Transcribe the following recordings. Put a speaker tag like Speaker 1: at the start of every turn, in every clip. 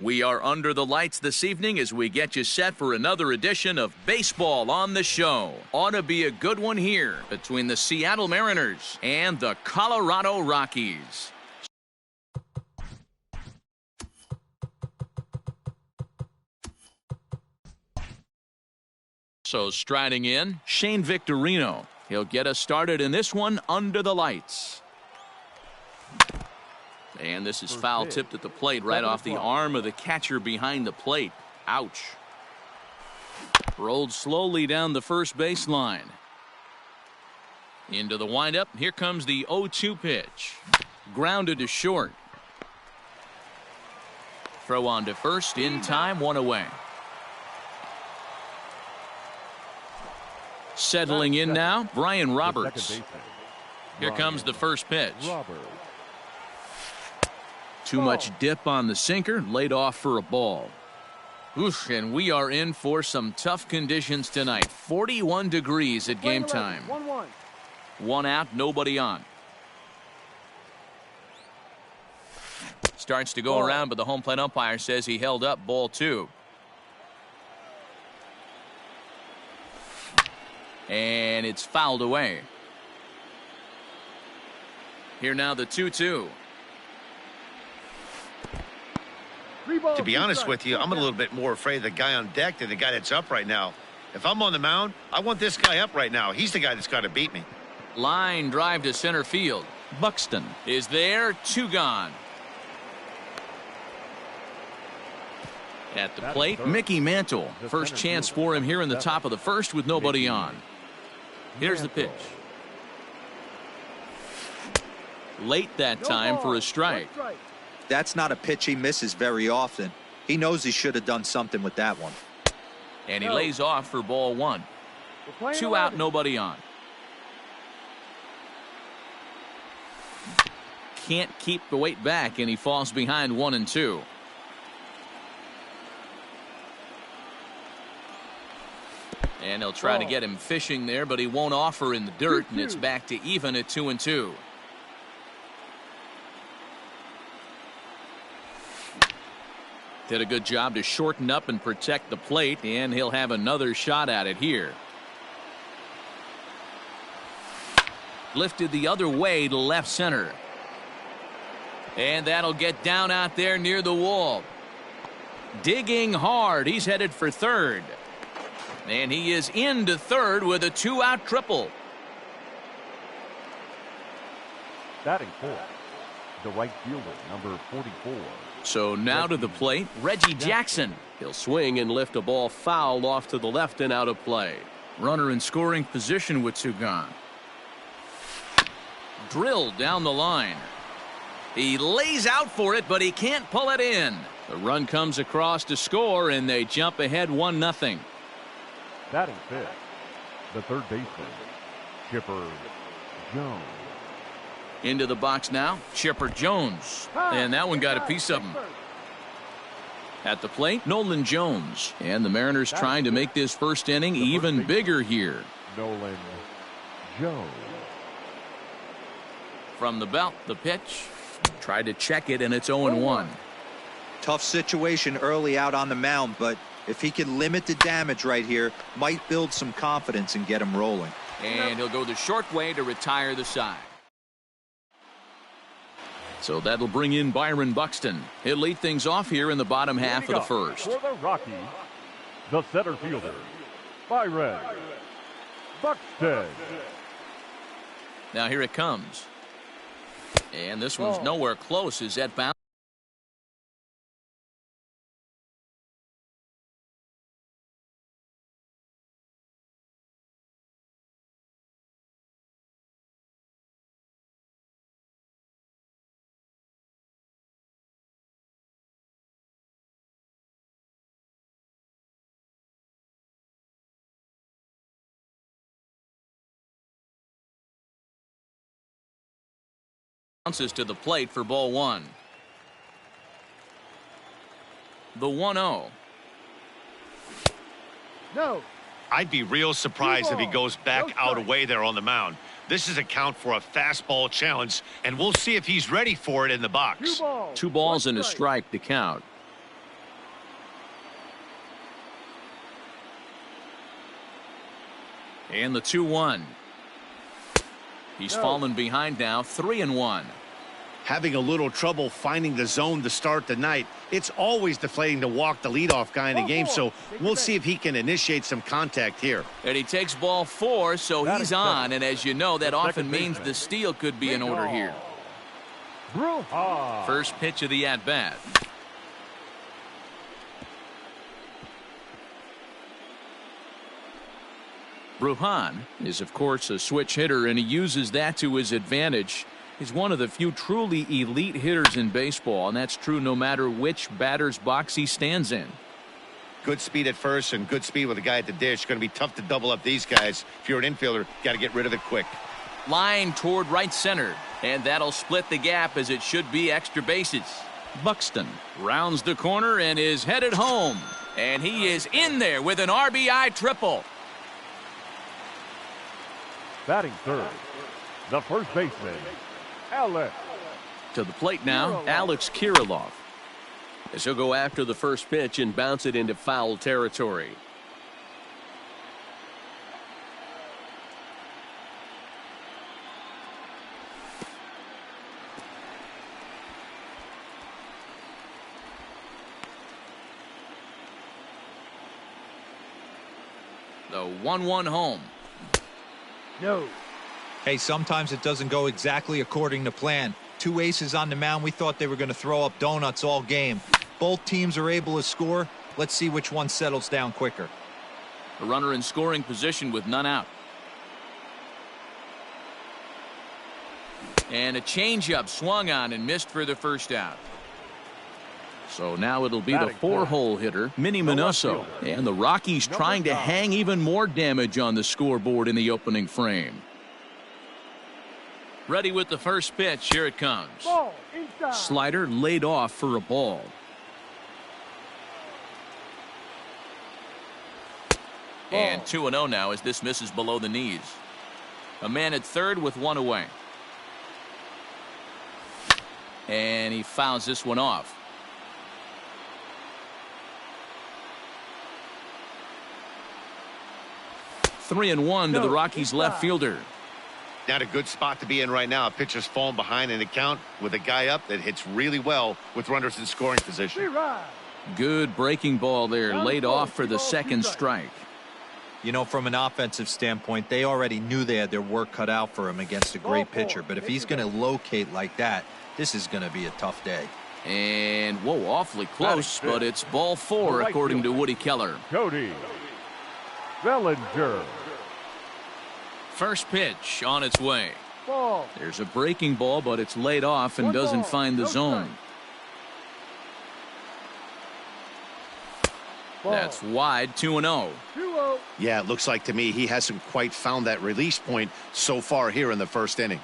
Speaker 1: We are under the lights this evening as we get you set for another edition of Baseball on the Show. Ought to be a good one here between the Seattle Mariners and the Colorado Rockies. So striding in, Shane Victorino. He'll get us started in this one under the lights. And this is foul tipped at the plate right off the arm of the catcher behind the plate. Ouch. Rolled slowly down the first baseline. Into the windup. Here comes the 0-2 pitch. Grounded to short. Throw on to first in time, one away. Settling in now, Brian Roberts. Here comes the first pitch. Too much dip on the sinker, laid off for a ball. Oof, and we are in for some tough conditions tonight. 41 degrees at game time.
Speaker 2: 1-1.
Speaker 1: One out, nobody on. Starts to go around, but the home plate umpire says he held up, ball two. And it's fouled away. Here now the 2-2.
Speaker 3: To be honest with you, I'm a little bit more afraid of the guy on deck than the guy that's up right now. If I'm on the mound, I want this guy up right now. He's the guy that's got to beat me.
Speaker 1: Line drive to center field. Buxton is there, two gone. At the plate, Mickey Mantle. First chance for him here in the top of the first with nobody on. Here's the pitch. Late that time for a strike.
Speaker 4: That's not a pitch he misses very often. He knows he should have done something with that one.
Speaker 1: And he lays off for ball one. Two out, nobody on. Can't keep the weight back, and he falls behind 1-2. And he'll try to get him fishing there, but he won't offer in the dirt, and it's back to even at 2-2. Did a good job to shorten up and protect the plate, and he'll have another shot at it here. Lifted the other way to left center. And that'll get down out there near the wall. Digging hard. He's headed for third. And he is into third with a two-out triple.
Speaker 2: Batting fourth, the right fielder, number 44.
Speaker 1: So now to the plate, Reggie Jackson.
Speaker 5: He'll swing and lift a ball foul off to the left and out of play.
Speaker 1: Runner in scoring position with two gone. Drilled down the line. He lays out for it, but he can't pull it in. The run comes across to score, and they jump ahead 1-0.
Speaker 2: Batting fifth, the third baseman, Chipper Jones.
Speaker 1: Into the box now, Chipper Jones. And that one got a piece of him. At the plate, Nolan Jones. And the Mariners trying to make this first inning even bigger here.
Speaker 2: Nolan Jones.
Speaker 1: From the belt, the pitch. Tried to check it, and it's 0-1.
Speaker 4: Tough situation early out on the mound, but if he can limit the damage right here, might build some confidence and get him rolling.
Speaker 1: And he'll go the short way to retire the side. So that'll bring in Byron Buxton. He'll lead things off here in the bottom half of the first.
Speaker 2: For the Rockies, the center fielder, Byron Buxton.
Speaker 1: Now here it comes. And this one's nowhere close. Is that bound? Bounces to the plate for ball one. The 1-0.
Speaker 2: No.
Speaker 3: I'd be real surprised if he goes back out away there on the mound. This is a count for a fastball challenge, and we'll see if he's ready for it in the box.
Speaker 1: 2 balls and a strike to count. And the 2-1. He's fallen behind now, 3-1.
Speaker 3: Having a little trouble finding the zone to start the night. It's always deflating to walk the leadoff guy in the game, so we'll see if he can initiate some contact here.
Speaker 1: And he takes ball 4, so he's on, and as you know, that often means the steal could be in order here. First pitch of the at-bat. Bruhan is, of course, a switch hitter, and he uses that to his advantage. He's one of the few truly elite hitters in baseball, and that's true no matter which batter's box he stands in.
Speaker 3: Good speed at first and good speed with a guy at the dish. Going to be tough to double up these guys. If you're an infielder, got to get rid of it quick.
Speaker 1: Line toward right center, and that'll split the gap as it should be extra bases. Buxton rounds the corner and is headed home, and he is in there with an RBI triple.
Speaker 2: Batting third, the first baseman, Alex.
Speaker 1: To the plate now,
Speaker 2: Kirilloff.
Speaker 1: Alex Kirilloff.
Speaker 5: As he'll go after the first pitch and bounce it into foul territory.
Speaker 1: The 1-1 home.
Speaker 2: No.
Speaker 4: Hey, sometimes it doesn't go exactly according to plan. Two aces on the mound. We thought they were going to throw up donuts all game. Both teams are able to score. Let's see which one settles down quicker.
Speaker 1: A runner in scoring position with none out. And a changeup swung on and missed for the first out. So now it'll be the
Speaker 2: Batting
Speaker 1: 4-hole hitter, Minnie
Speaker 2: the left
Speaker 1: Minoso.
Speaker 2: fielder.
Speaker 1: And the Rockies
Speaker 2: Number
Speaker 1: trying to
Speaker 2: 9.
Speaker 1: hang even more damage on the scoreboard in the opening frame. Ready with the first pitch. Here it comes.
Speaker 2: Ball inside.
Speaker 1: Slider laid off for a ball. And 2-0 now as this misses below the knees. A man at third with one away. And he fouls this one off. 3-1 to the Rockies left fielder.
Speaker 3: Not a good spot to be in right now. A pitcher's falling behind in the count with a guy up that hits really well with runners in scoring position.
Speaker 1: Good breaking ball there, laid off for the second strike.
Speaker 4: You know, from an offensive standpoint, they already knew they had their work cut out for him against a great pitcher. But if he's going to locate like that, this is going to be a tough day.
Speaker 1: And, whoa, awfully close, but it's ball 4 according to Woody Keller.
Speaker 2: Cody Bellinger.
Speaker 1: First pitch on its way.
Speaker 2: Ball.
Speaker 1: There's a breaking ball, but it's laid off and doesn't find the zone. That's wide, 2-0.
Speaker 2: 2-0.
Speaker 3: Yeah, it looks like to me he hasn't quite found that release point so far here in the first inning.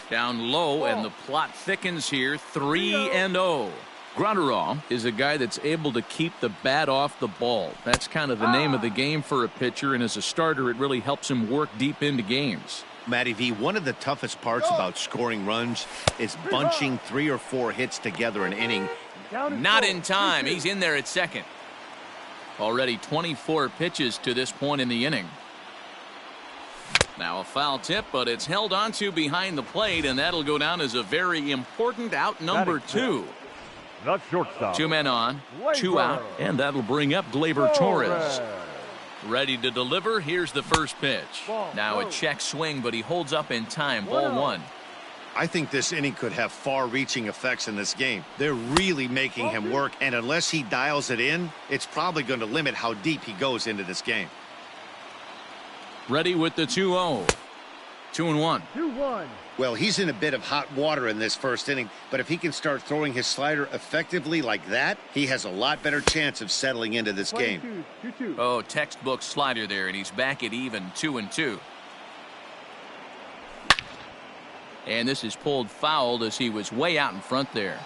Speaker 1: Down low, and the plot thickens here, 3-0. Gronderall is a guy that's able to keep the bat off the ball. That's kind of the name of the game for a pitcher, and as a starter, it really helps him work deep into games.
Speaker 3: Matty V, one of the toughest parts about scoring runs is bunching 3 or 4 hits together an inning.
Speaker 1: Not in time. He's in there at second. Already 24 pitches to this point in the inning. Now a foul tip, but it's held onto behind the plate, and that'll go down as a very important out number 2.
Speaker 2: The shortstop.
Speaker 1: 2 men on, 2 out, and that'll bring up Gleyber Torres. Ready to deliver. Here's the first pitch. Now a check swing, but he holds up in time. Ball 1.
Speaker 3: I think this inning could have far-reaching effects in this game. They're really making him work, and unless he dials it in, it's probably going to limit how deep he goes into this game.
Speaker 1: Ready with the 2-0. 2-1.
Speaker 2: 2-1.
Speaker 3: Well, he's in a bit of hot water in this first inning, but if he can start throwing his slider effectively like that, he has a lot better chance of settling into this game.
Speaker 2: 2-2.
Speaker 1: Oh, textbook slider there, and he's back at even 2-2. And this is pulled foul as he was way out in front there.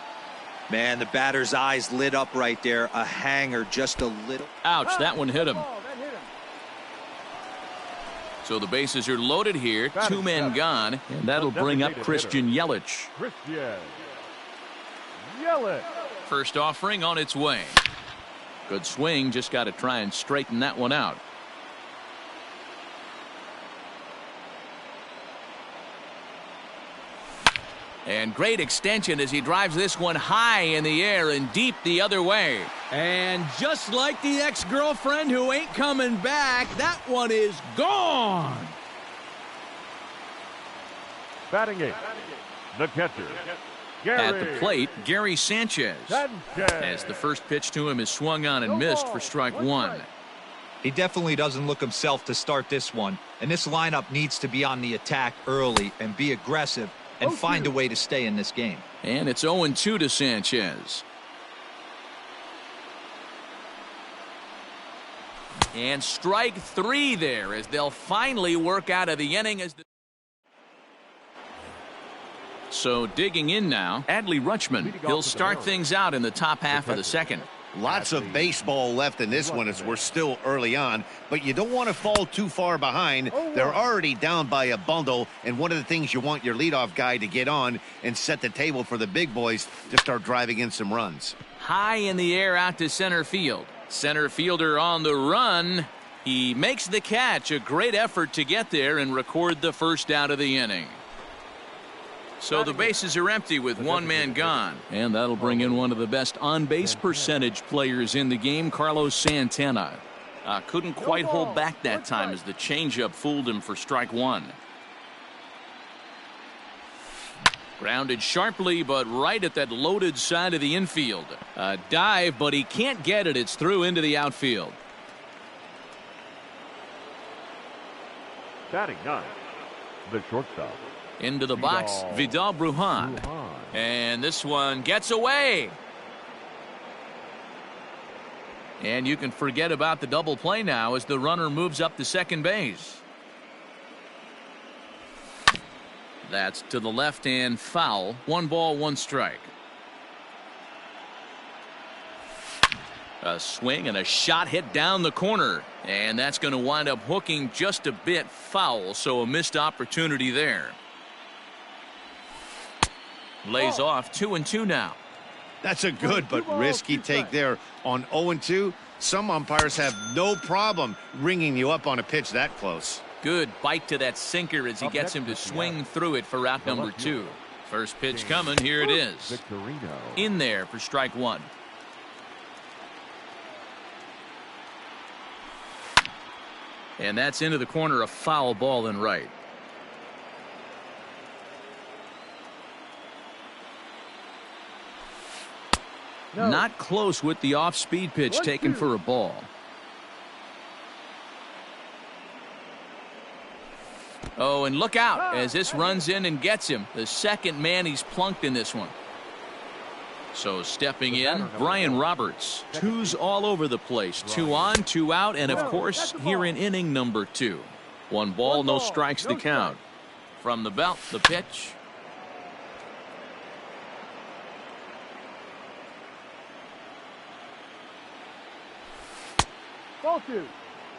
Speaker 4: Man, the batter's eyes lit up right there. A hanger just a little.
Speaker 1: Ouch, that one hit him. So the bases are loaded here. 2 men gone, and that'll bring up Christian Yelich.
Speaker 2: Christian Yelich.
Speaker 1: First offering on its way. Good swing, just got to try and straighten that one out. And great extension as he drives this one high in the air and deep the other way. And just like the ex-girlfriend who ain't coming back, that one is gone.
Speaker 2: Batting eighth, the catcher, Gary
Speaker 1: At the plate, Gary Sanchez. As the first pitch to him is swung on and missed for strike one.
Speaker 4: He definitely doesn't look himself to start this one, and this lineup needs to be on the attack early and be aggressive and find a way to stay in this game.
Speaker 1: And it's 0-2 to Sanchez. And strike three there as they'll finally work out of the inning. So digging in now, Adley Rutschman. He'll start things out in the top half of the second.
Speaker 3: Lots of baseball left in this one as we're still early on, but you don't want to fall too far behind. They're already down by a bundle, and one of the things you want your leadoff guy to get on and set the table for the big boys to start driving in some runs.
Speaker 1: High in the air out to center field. Center fielder on the run. He makes the catch. A great effort to get there and record the first out of the inning. So the bases are empty with one man gone. And that'll bring in one of the best on-base percentage players in the game, Carlos Santana. Couldn't quite hold back that time as the changeup fooled him for strike one. Grounded sharply, but right at that loaded side of the infield. A dive, but he can't get it. It's through into the outfield.
Speaker 2: Batting ninth, the shortstop.
Speaker 1: Into the box, Vidal Brujan. And this one gets away. And you can forget about the double play now as the runner moves up to second base. That's to the left and foul. 1 ball, 1 strike. A swing and a shot hit down the corner. And that's going to wind up hooking just a bit foul. So a missed opportunity there. Lays off 2-2 now.
Speaker 3: That's a good but risky take there on 0-2. Some umpires have no problem ringing you up on a pitch that close.
Speaker 1: Good bite to that sinker as he gets him to swing through it for out number 2. First pitch coming. Here it is. In there for strike one. And that's into the corner, a foul ball and right. Not close with the off-speed pitch taken for a ball. Oh, and look out as this runs in and gets him. The second man he's plunked in this one. So stepping in, Brian Roberts. 2s all over the place. 2 on, 2 out, and of course here in inning number 2. 1 ball, no strikes the count. From the belt, the pitch.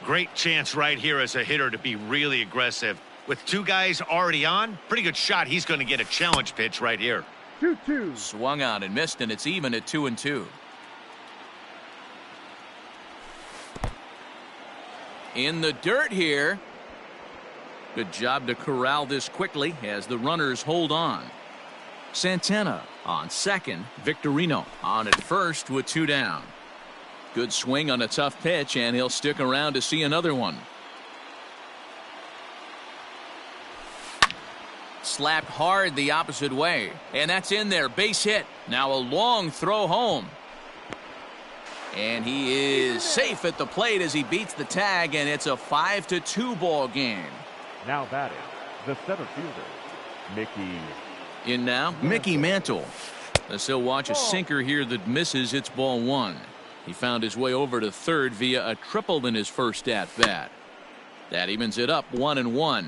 Speaker 3: Great chance right here as a hitter to be really aggressive. With 2 guys already on, pretty good shot. He's going to get a challenge pitch right here.
Speaker 2: 2-2.
Speaker 1: Swung on and missed, and it's even at 2-2. In the dirt here. Good job to corral this quickly as the runners hold on. Santana on second. Victorino on at first with 2 down. Good swing on a tough pitch, and he'll stick around to see another one. Slapped hard the opposite way, and that's in there. Base hit. Now a long throw home. And he is safe at the plate as he beats the tag, and it's a 5-2 ball game.
Speaker 2: Now batting, the center fielder, Mickey.
Speaker 1: In now, Mickey Mantle. As he'll watch a sinker here that misses. It's ball 1. He found his way over to third via a triple in his first at-bat. That evens it up 1-1.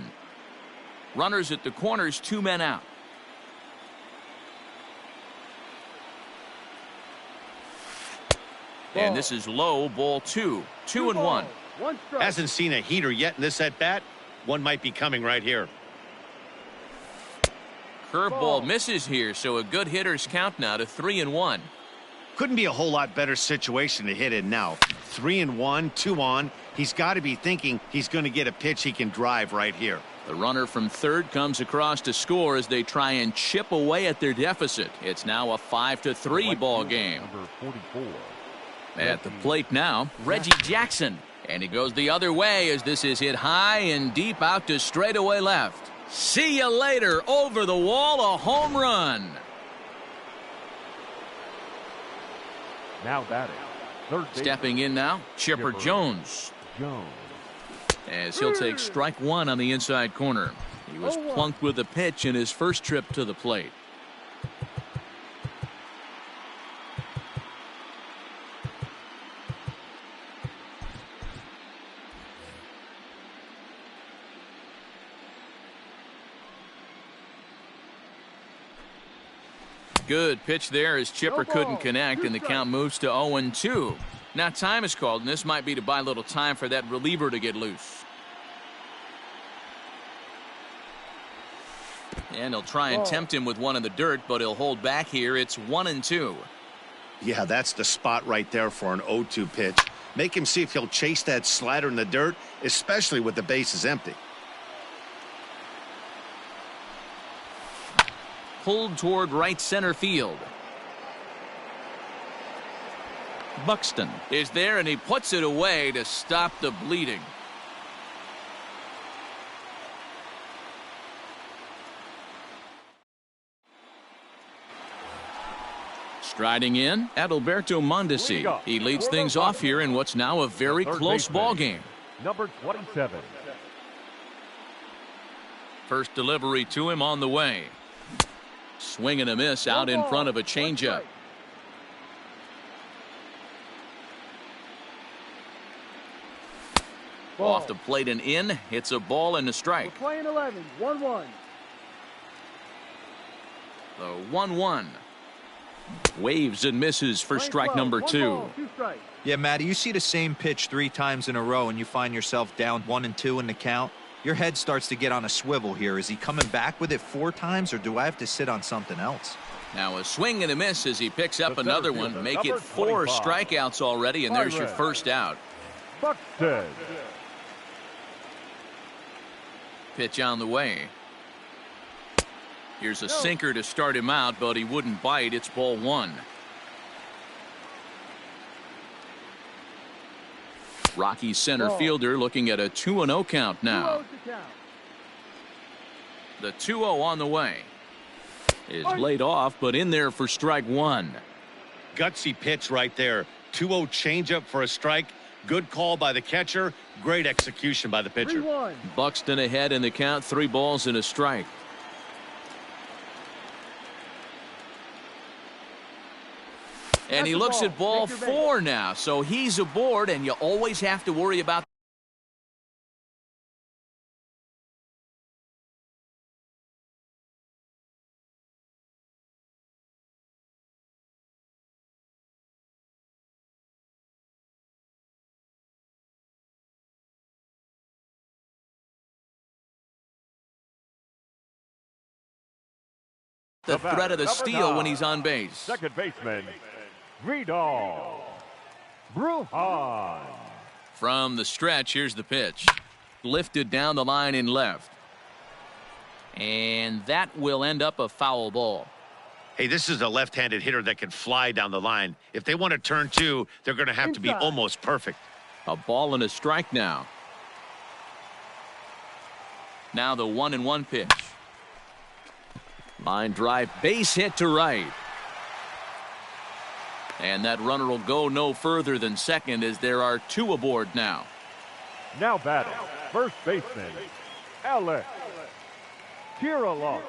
Speaker 1: Runners at the corners, 2 men out. And this is low, ball 2. 2-1.
Speaker 3: Hasn't seen a heater yet in this at-bat. One might be coming right here.
Speaker 1: Curveball misses here, so a good hitter's count now to 3-1.
Speaker 3: Couldn't be a whole lot better situation to hit in now. 3-1, 2 on. He's got to be thinking he's going to get a pitch he can drive right here.
Speaker 1: The runner from third comes across to score as they try and chip away at their deficit. It's now a 5-3 ball game.
Speaker 2: Number 44.
Speaker 1: At the plate now, Reggie Jackson. And he goes the other way as this is hit high and deep out to straightaway left. See you later. Over the wall, a home run.
Speaker 2: Now batting. Third baseman.
Speaker 1: Stepping in now, Chipper Jones. As he'll take strike one on the inside corner. He was plunked with a pitch in his first trip to the plate. Good pitch there as Chipper couldn't connect, and the count moves to 0-2. Now time is called, and this might be to buy a little time for that reliever to get loose. And he'll try and tempt him with one in the dirt, but he'll hold back here. It's 1-2.
Speaker 3: Yeah, that's the spot right there for an 0-2 pitch. Make him see if he'll chase that slider in the dirt, especially with the bases empty.
Speaker 1: Pulled toward right center field. Buxton is there, and he puts it away to stop the bleeding. Striding in, Adalberto Mondesi. He leads things off here in what's now a very close ball game.
Speaker 2: Number 27.
Speaker 1: First delivery to him on the way. Swing and a miss out in front of a changeup. Off the plate and in. It's a ball and a strike.
Speaker 6: We're playing 11, 1-1.
Speaker 1: The 1-1. Waves and misses for strike number 2.
Speaker 4: Yeah, Matty, you see the same pitch 3 times in a row and you find yourself down 1-2 in the count. Your head starts to get on a swivel here. Is he coming back with it 4 times, or do I have to sit on something else?
Speaker 1: Now a swing and a miss as he picks up another one. Make it 4 strikeouts already, and there's your first out.
Speaker 2: Buxton.
Speaker 1: Pitch on the way. Here's a sinker to start him out, but he wouldn't bite. It's ball 1. Rocky center fielder looking at a 2-0 count now. The 2-0 on the way. Is laid off, but in there for strike 1.
Speaker 3: Gutsy pitch right there. 2-0 changeup for a strike. Good call by the catcher. Great execution by the pitcher.
Speaker 1: Buxton ahead in the count. 3 balls and a strike. And he looks at ball 4 now, so he's aboard, and you always have to worry about the threat of the steal when he's on base.
Speaker 2: Second baseman, Vidal Brujan.
Speaker 1: From the stretch, here's the pitch. Lifted down the line in left. And that will end up a foul ball.
Speaker 3: Hey, this is a left-handed hitter that can fly down the line. If they want to turn 2, they're going to have to be almost perfect.
Speaker 1: A ball and a strike now. Now the 1-1 pitch. Line drive, base hit to right. And that runner will go no further than second as there are 2 aboard now.
Speaker 2: Now batting, first baseman, Alex Kirilloff.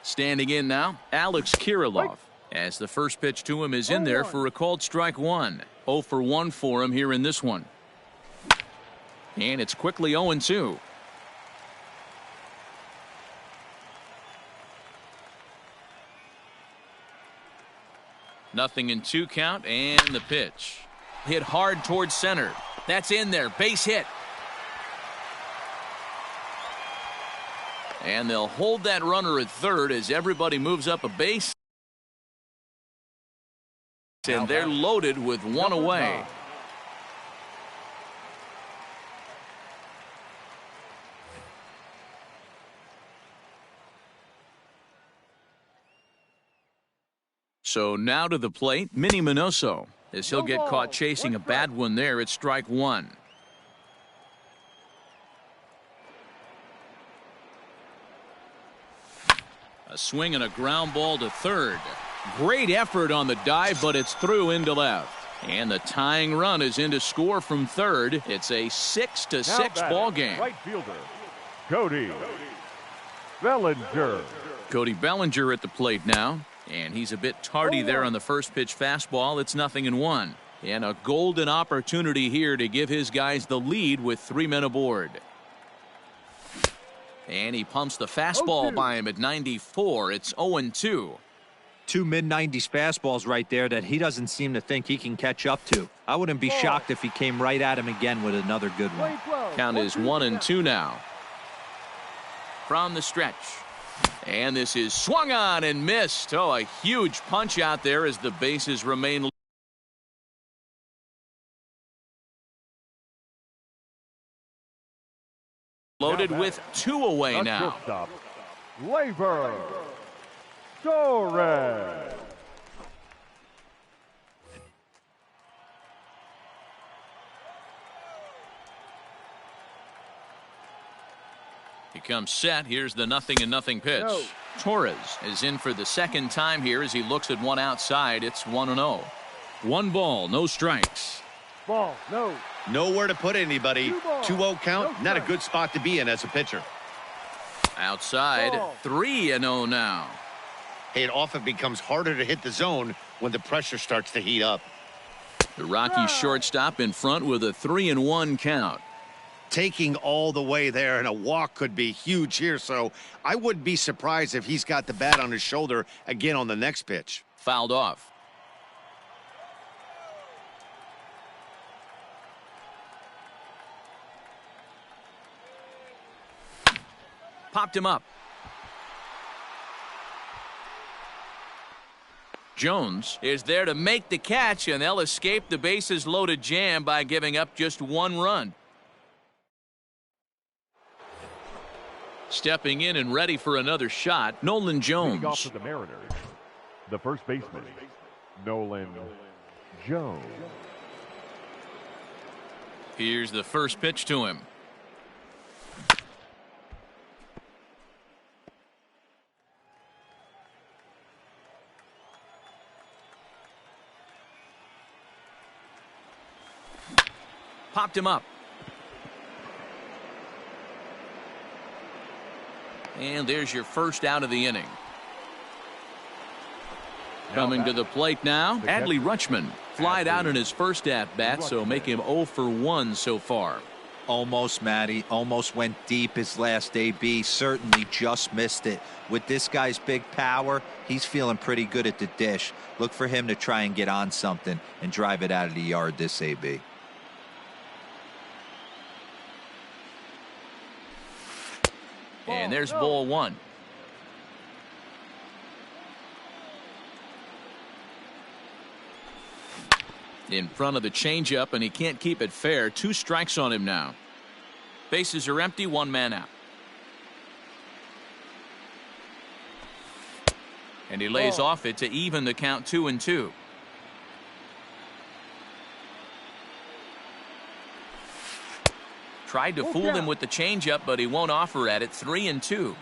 Speaker 1: Standing in now, Alex Kirilloff. As the first pitch to him is in there for a called strike 1. 0 for 1 for him here in this one. And it's quickly 0-2. Nothing in 2 count, and the pitch. Hit hard towards center. That's in there. Base hit. And they'll hold that runner at third as everybody moves up a base. And they're loaded with one away. So now to the plate, Minnie Minoso, as he'll get caught chasing a bad one there at strike 1. A swing and a ground ball to third. Great effort on the dive, but it's through into left. And the tying run is in to score from third. It's a 6-6 ball game.
Speaker 2: Right fielder, Cody Bellinger.
Speaker 1: Cody Bellinger at the plate now. And he's a bit tardy there on the first pitch fastball. It's 0-1. And a golden opportunity here to give his guys the lead with 3 men aboard. And he pumps the fastball by him at 94. It's 0-2.
Speaker 4: 2 mid-90s fastballs right there that he doesn't seem to think he can catch up to. I wouldn't be shocked if he came right at him again with another good one.
Speaker 1: Count is 1-2 now. From the stretch. And this is swung on and missed. Oh, a huge punch out there as the bases remain loaded with 2 away now.
Speaker 2: Labor Torres.
Speaker 1: He comes set. Here's the 0-0 pitch. Torres is in for the second time here as he looks at one outside. It's 1-0. 1 ball, no strikes.
Speaker 2: Ball, no.
Speaker 3: Nowhere to put anybody. 2-0 count, not a good spot to be in as a pitcher.
Speaker 1: Outside, 3-0 now.
Speaker 3: Hey, it often becomes harder to hit the zone when the pressure starts to heat up.
Speaker 1: The Rockies shortstop in front with a 3-1 count.
Speaker 3: Taking all the way there, and a walk could be huge here, so I wouldn't be surprised if he's got the bat on his shoulder again on the next pitch.
Speaker 1: Fouled off. Popped him up. Jones is there to make the catch, and they'll escape the bases loaded jam by giving up just 1 run. Stepping in and ready for another shot, Nolan Jones.
Speaker 2: Leading off for the Mariners, the first baseman, Nolan Jones.
Speaker 1: Here's the first pitch to him. Popped him up. And there's your first out of the inning. Coming to the plate now, Adley Rutschman. Flied out in his first at-bat, so make him 0 for 1 so far.
Speaker 4: Almost, Matty. Almost went deep his last AB. Certainly just missed it. With this guy's big power, he's feeling pretty good at the dish. Look for him to try and get on something and drive it out of the yard this AB.
Speaker 1: And there's ball 1. In front of the changeup, and he can't keep it fair. 2 strikes on him now. Bases are empty, 1 man out. And he lays off it to even the count 2-2. Tried to fool him with the changeup, but he won't offer at it. 3-2.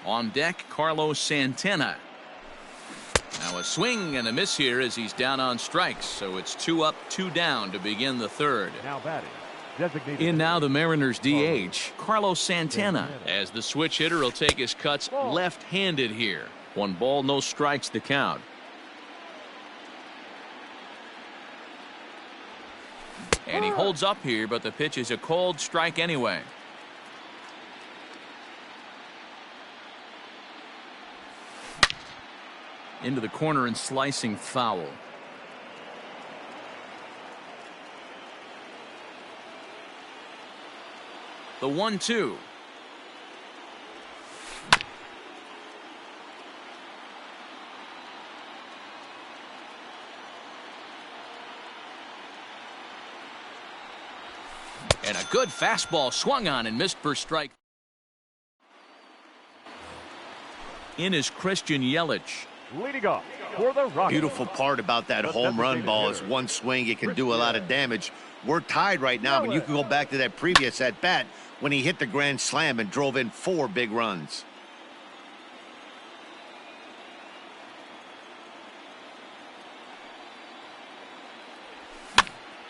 Speaker 1: On deck, Carlos Santana. Now a swing and a miss here as he's down on strikes. So it's 2 up, 2 down to begin the third.
Speaker 2: Now batting, designated
Speaker 1: in now the Mariners DH, Carlos Santana. As the switch hitter will take his cuts left-handed here. 1 ball, no strikes the count. And he holds up here, but the pitch is a cold strike anyway. Into the corner and slicing foul. The 1-2. And a good fastball swung on and missed for strike. In is Christian Yelich.
Speaker 2: Leading off for the Rockies.
Speaker 3: Beautiful part about that home run ball is one swing, it can do a lot of damage. We're tied right now, and you can go back to that previous at bat when he hit the grand slam and drove in 4 big runs.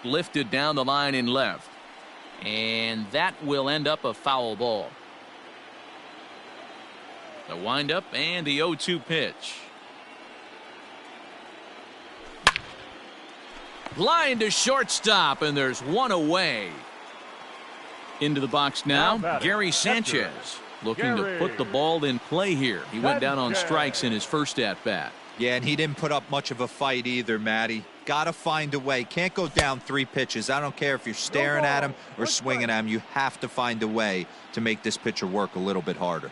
Speaker 1: Lifted down the line in left. And that will end up a foul ball. The windup and the 0-2 pitch. Line to shortstop, and there's one away. Into the box now, Gary Sanchez looking to put the ball in play here. He went down on strikes in his first at-bat.
Speaker 4: Yeah, and he didn't put up much of a fight either, Matty. Got to find a way. Can't go down 3 pitches. I don't care if you're staring at him or swinging at him. You have to find a way to make this pitcher work a little bit harder.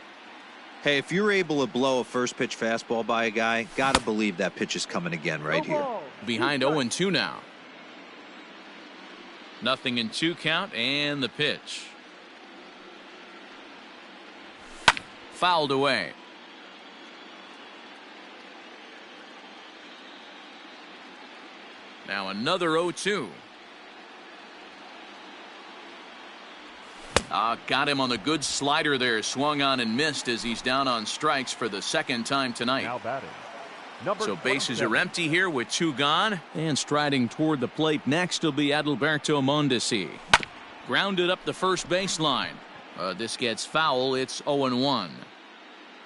Speaker 4: Hey, if you're able to blow a first pitch fastball by a guy, got to believe that pitch is coming again right here.
Speaker 1: Behind 0-2 now. 0-2 count, and the pitch. Fouled away. Now another 0-2. Got him on the good slider there. Swung on and missed as he's down on strikes for the second time tonight.
Speaker 2: Now batting.
Speaker 1: So bases are empty here with 2 gone. And striding toward the plate next will be Adalberto Mondesi. Grounded up the first baseline. This gets foul. It's 0-1.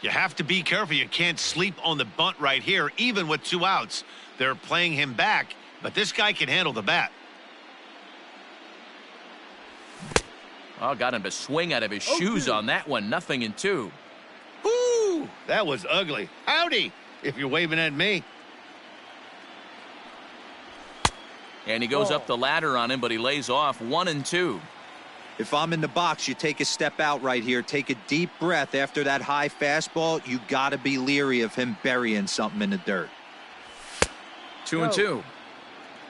Speaker 3: You have to be careful. You can't sleep on the bunt right here, even with 2 outs. They're playing him back, but this guy can handle the bat.
Speaker 1: Oh, got him to swing out of his shoes on that one. 0-2.
Speaker 3: Woo! That was ugly. Howdy, if you're waving at me.
Speaker 1: And he goes up the ladder on him, but he lays off. 1-2.
Speaker 4: If I'm in the box, you take a step out right here. Take a deep breath after that high fastball. You got to be leery of him burying something in the dirt.
Speaker 1: 2-2.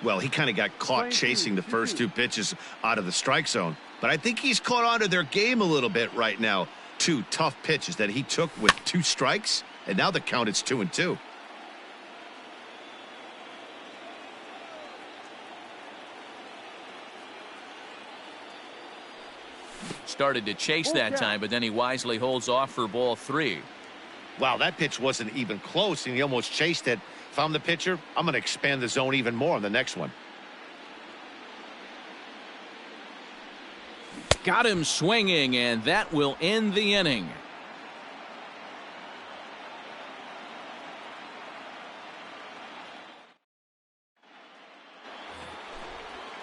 Speaker 3: Well, he kind of got caught chasing the first 2 pitches out of the strike zone. But I think he's caught on to their game a little bit right now. 2 tough pitches that he took with 2 strikes, and now the count is 2-2.
Speaker 1: Started to chase that time, but then he wisely holds off for ball 3.
Speaker 3: Wow, that pitch wasn't even close, and he almost chased it. If I'm the pitcher, I'm going to expand the zone even more on the next one.
Speaker 1: Got him swinging, and that will end the inning.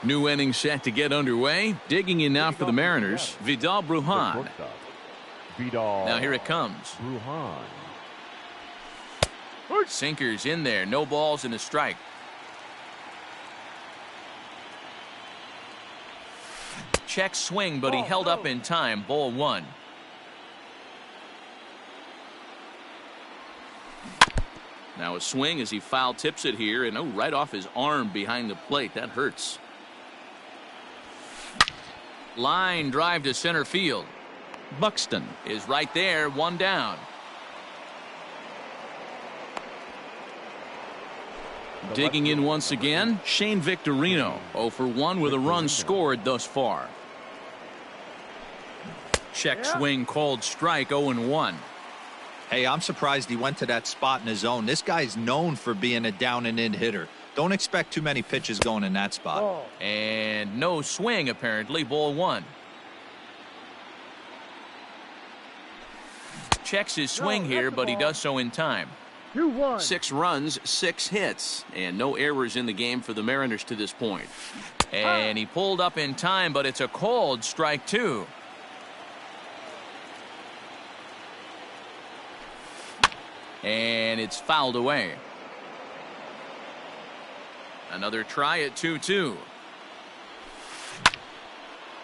Speaker 1: New inning set to get underway. Digging in now for the Mariners, Vidal Brujan. Now here it comes. Sinkers in there. No balls and a strike. Check swing, but he held up in time. Ball 1. Now a swing as he foul tips it here, and right off his arm behind the plate. That hurts. Line drive to center field. Buxton is right there. 1 down. Digging in once again, Shane Victorino. 0 for 1 with a run scored thus far. Check swing called strike. 0-1.
Speaker 4: Hey, I'm surprised he went to that spot in his zone. This guy's known for being a down and in hitter. Don't expect too many pitches going in that spot.
Speaker 1: And no swing apparently. Ball 1. Checks his swing here, but he does so in time.
Speaker 6: 2-1.
Speaker 1: 6 runs, 6 hits, and no errors in the game for the Mariners to this point. And he pulled up in time, but it's a called strike two. And it's fouled away. Another try at 2-2.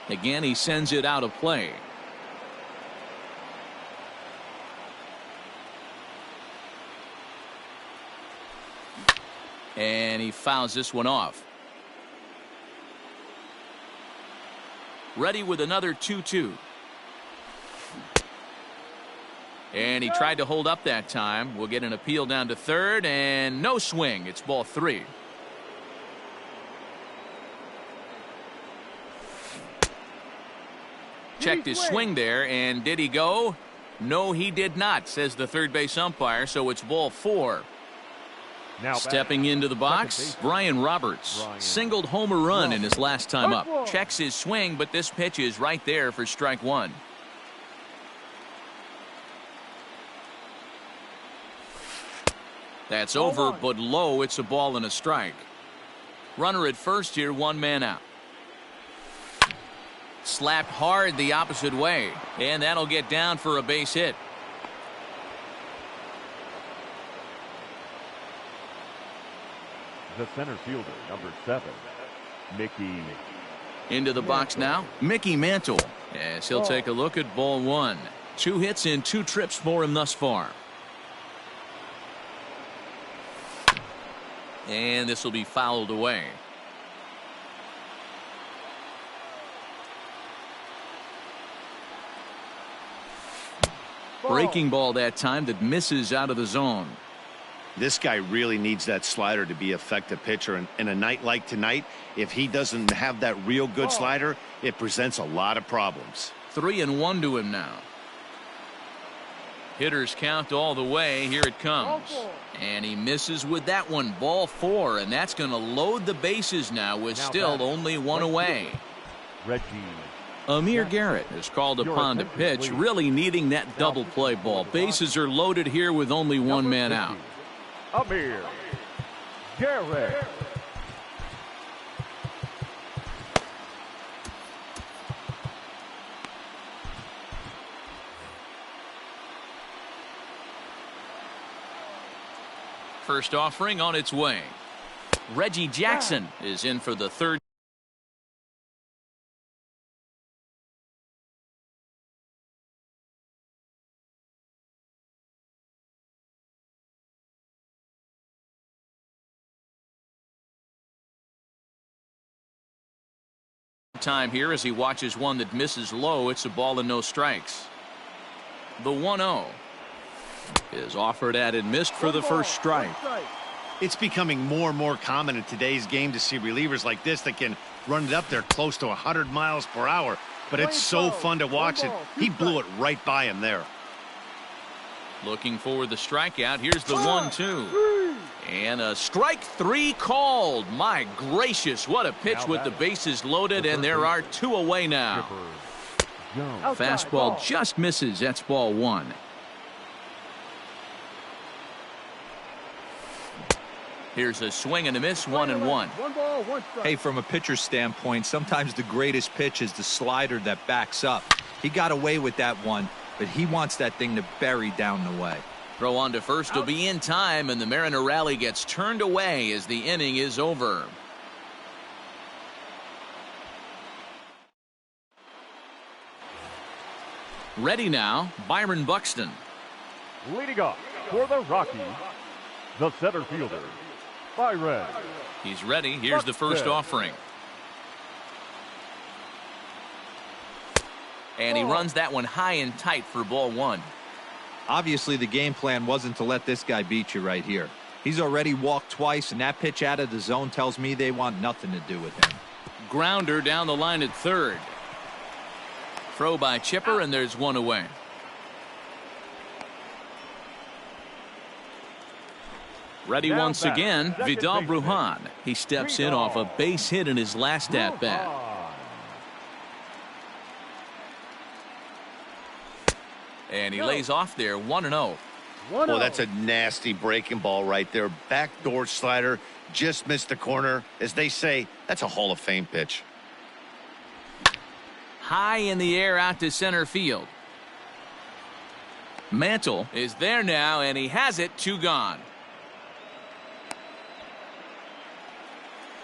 Speaker 1: Again, he sends it out of play. And he fouls this one off. Ready with another 2-2. And he tried to hold up that time. We'll get an appeal down to third, and no swing. It's ball 3. Checked his swing there, and did he go? No, he did not, says the third base umpire, so it's ball 4.
Speaker 2: Now
Speaker 1: stepping into the box, Brian Roberts singled home a run in his last time up. Checks his swing, but this pitch is right there for strike 1. That's over, but low. It's a ball and a strike. Runner at first here, 1 man out. Slapped hard the opposite way, and that'll get down for a base hit.
Speaker 2: The center fielder, number 7, Mickey.
Speaker 1: Into the box now, Mickey Mantle. Yes, he'll take a look at ball 1. 2 hits in 2 trips for him thus far. And this will be fouled away. Breaking ball that time that misses out of the zone.
Speaker 3: This guy really needs that slider to be an effective pitcher. And in a night like tonight, if he doesn't have that real good slider, it presents a lot of problems.
Speaker 1: 3-1 to him now. Hitters count all the way. Here it comes. And he misses with that one. Ball 4, and that's going to load the bases now with still only 1 away.
Speaker 2: Reggie.
Speaker 1: Amir Garrett is called upon to pitch, really needing that double play ball. Bases are loaded here with only 1 man out.
Speaker 2: Amir Garrett.
Speaker 1: First offering on its way. Reggie Jackson is in for the third. Time here as he watches one that misses low. It's a ball and no strikes. The 1-0 is offered at and missed for the first strike.
Speaker 3: It's becoming more and more common in today's game to see relievers like this that can run it up there close to 100 miles per hour. But it's so fun to watch it. He blew it right by him there.
Speaker 1: Looking for the strikeout. Here's the 1-2. And a strike 3 called. My gracious, what a pitch with the bases loaded, and there are 2 away now. Fastball just misses. That's ball 1. Here's a swing and a miss, 1-1.
Speaker 4: Hey, from a pitcher's standpoint, sometimes the greatest pitch is the slider that backs up. He got away with that one, but he wants that thing to bury down the way.
Speaker 1: Throw on to first will be in time, and the Mariner rally gets turned away as the inning is over. Ready now, Byron Buxton.
Speaker 2: Leading off for the Rockies, the center fielder, Byron.
Speaker 1: He's ready. Here's the first offering. And he runs that one high and tight for ball 1.
Speaker 4: Obviously, the game plan wasn't to let this guy beat you right here. He's already walked twice, and that pitch out of the zone tells me they want nothing to do with him.
Speaker 1: Grounder down the line at third. Throw by Chipper, and there's 1 away. Ready once again, Vidal Brujan. He steps in off a base hit in his last at-bat. And he lays off there, 1-0.
Speaker 3: Oh, that's a nasty breaking ball right there. Backdoor slider, just missed the corner. As they say, that's a Hall of Fame pitch.
Speaker 1: High in the air out to center field. Mantle is there now, and he has it. 2 gone.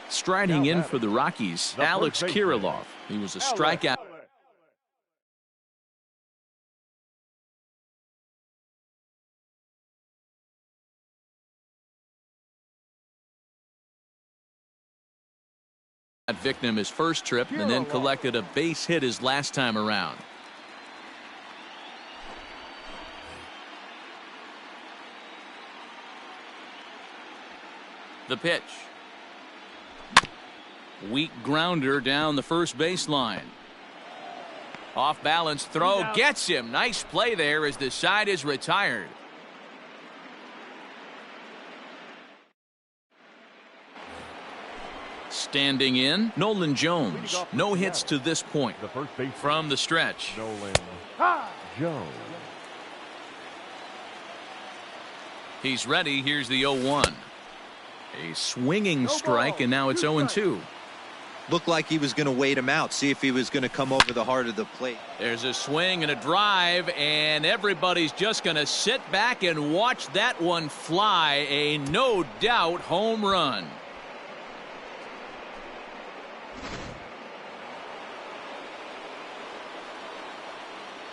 Speaker 1: Striding in for the Rockies, Alex Kirilloff. He was a strikeout. Victim his first trip and then collected a base hit his last time around. The pitch. Weak grounder down the first baseline. Off balance throw gets him. Nice play there as the side is retired. Standing in, Nolan Jones. No hits to this point. From the stretch.
Speaker 2: Nolan Jones.
Speaker 1: He's ready. Here's the 0-1. A swinging strike, and now it's 0-2.
Speaker 4: Looked like he was going to wait him out, see if he was going to come over the heart of the plate.
Speaker 1: There's a swing and a drive, and everybody's just going to sit back and watch that one fly. A no doubt home run.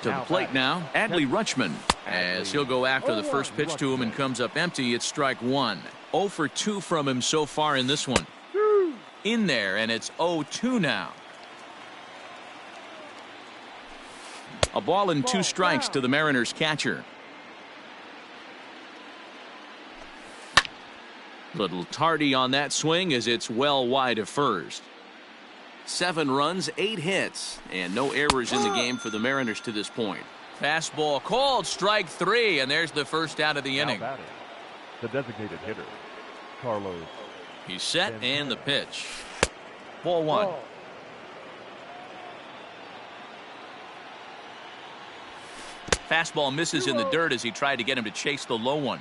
Speaker 1: To the plate now, Adley Rutschman, as he'll go after the first pitch to him and comes up empty. It's strike 1. 0 for 2 from him so far in this one. In there, and it's 0-2 now. A ball and 2 strikes to the Mariners catcher. Little tardy on that swing as it's well wide of first. 7 runs, 8 hits, and no errors in the game for the Mariners to this point. Fastball called, strike 3, and there's the first out of the inning.
Speaker 2: The designated hitter, Carlos.
Speaker 1: He's set, and the pitch. Ball 1. Fastball misses in the dirt as he tried to get him to chase the low one.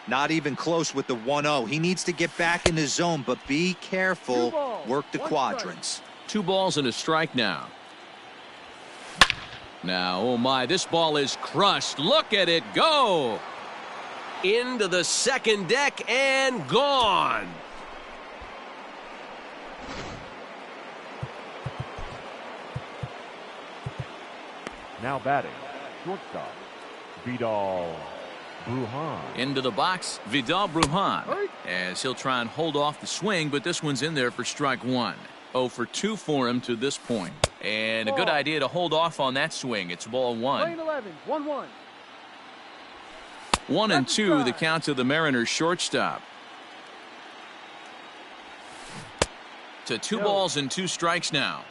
Speaker 4: Not even close with the 1-0. He needs to get back in the zone, but be careful. Work the quadrants.
Speaker 1: 2 balls and a strike now. Now, oh my, this ball is crushed. Look at it go.
Speaker 5: Into the second deck and gone.
Speaker 2: Now batting, shortstop, Vidal Brujan.
Speaker 1: Into the box, Vidal Brujan, as he'll try and hold off the swing, but this one's in there for strike 1. 0 for 2 for him to this point. And a good idea to hold off on that swing. It's ball 1.
Speaker 6: 1-1.
Speaker 1: 1-2 the count to the Mariners shortstop. To 2 balls and 2 strikes now.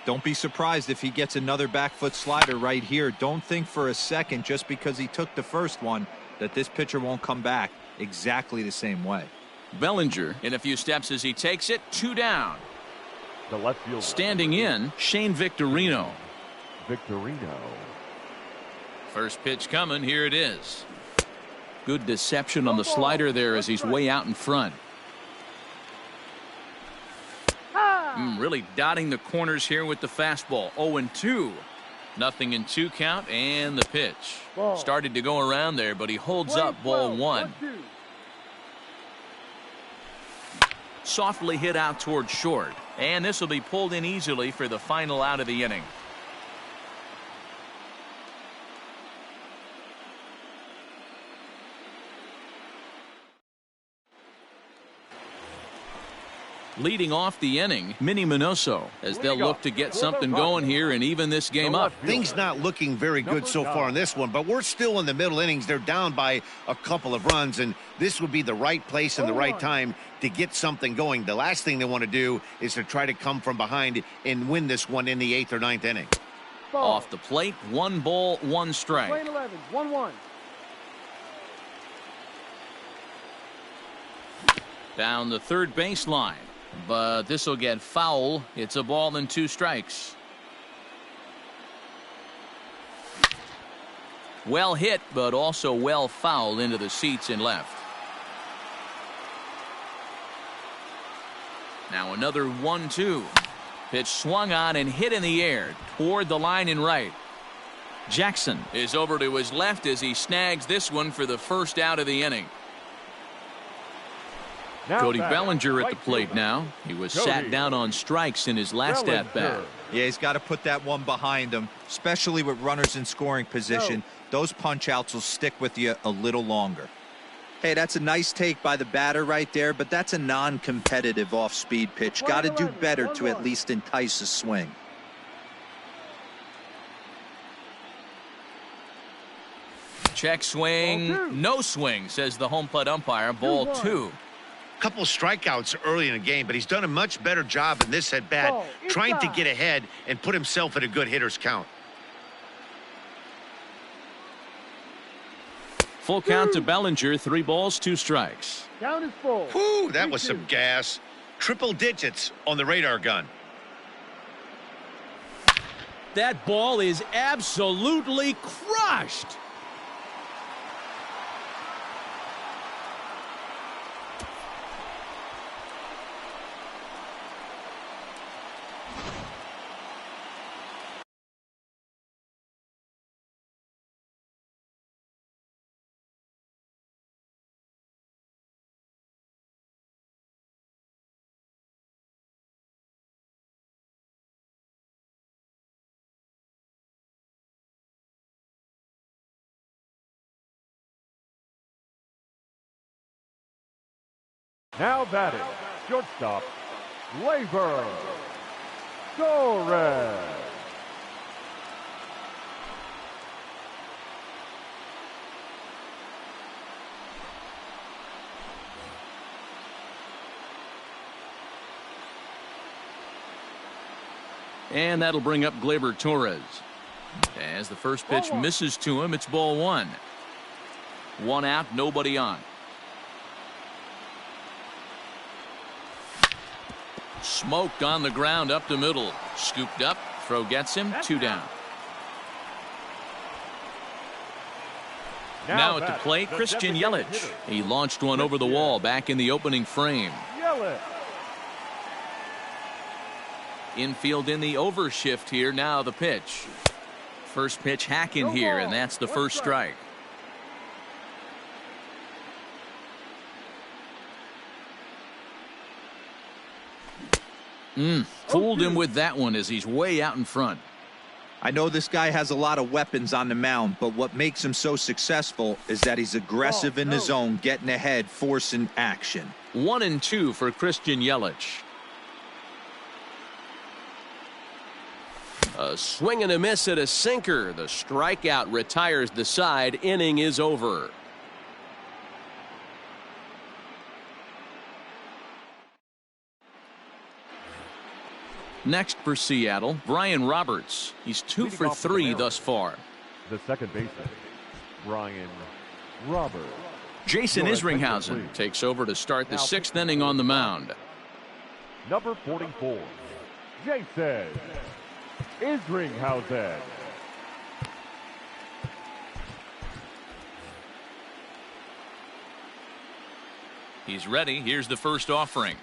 Speaker 4: Don't be surprised if he gets another back foot slider right here. Don't think for a second, just because he took the first one, that this pitcher won't come back exactly the same way.
Speaker 1: Bellinger in a few steps as he takes it. 2 down.
Speaker 2: The left fielder.
Speaker 1: Standing in, Shane Victorino. First pitch coming. Here it is. Good deception on the slider there as he's way out in front. Really dotting the corners here with the fastball. 0-2. Nothing in 2 count, and the pitch. Started to go around there, but he holds up. Ball 1. Softly hit out towards short, and this will be pulled in easily for the final out of the inning. Leading off the inning, Minnie Minoso, as they'll look to get something going here and even this game up.
Speaker 3: Things not looking very good so far in this one, but we're still in the middle innings. They're down by a couple of runs, and this would be the right place and the right time to get something going. The last thing they want to do is to try to come from behind and win this one in the 8th or 9th inning.
Speaker 1: Off the plate, 1 ball, 1 strike.
Speaker 6: 1-1.
Speaker 1: Down the third baseline. But this will get foul. It's a ball and 2 strikes. Well hit, but also well fouled into the seats and left. Now another 1-2. Pitch swung on and hit in the air toward the line and right. Jackson is over to his left as he snags this one for the first out of the inning. Cody Bellinger at the plate now. He was sat down on strikes in his last at-bat.
Speaker 4: Yeah, he's got to put that one behind him, especially with runners in scoring position. Those punch-outs will stick with you a little longer. Hey, that's a nice take by the batter right there, but that's a non-competitive off-speed pitch. Got to do better to at least entice a swing.
Speaker 1: Check swing, no swing, says the home plate umpire. Ball 2.
Speaker 3: Couple strikeouts early in the game, but he's done a much better job in this at bat, trying to get ahead and put himself at a good hitter's count.
Speaker 1: Full count to Bellinger. 3 balls, 2 strikes.
Speaker 6: Count is full.
Speaker 3: Whew, that was some gas. Triple digits on the radar gun.
Speaker 1: That ball is absolutely crushed.
Speaker 2: Now batting, shortstop, Gleyber Torres.
Speaker 1: And that'll bring up Gleyber Torres. As the first pitch misses to him, it's ball 1. 1 out, nobody on. Smoked on the ground up the middle. Scooped up. Throw gets him. 2 down. Now at the plate, Christian Yelich. He launched one over the wall back in the opening frame. Infield in the overshift here. Now the pitch. First pitch hacking here, and that's the first strike. Fooled him with that one as he's way out in front.
Speaker 4: I know this guy has a lot of weapons on the mound, but what makes him so successful is that he's aggressive in the zone, getting ahead, forcing action.
Speaker 1: 1-2 for Christian Yelich.
Speaker 5: A swing and a miss at a sinker. The strikeout retires the side. Inning is over.
Speaker 1: Next for Seattle, Brian Roberts. He's 2 for 3 thus far.
Speaker 2: The second baseman, Brian Roberts.
Speaker 1: Jason Isringhausen takes over to start the 6th inning on the mound.
Speaker 2: Number 44, Jason Isringhausen.
Speaker 1: He's ready. Here's the first offering.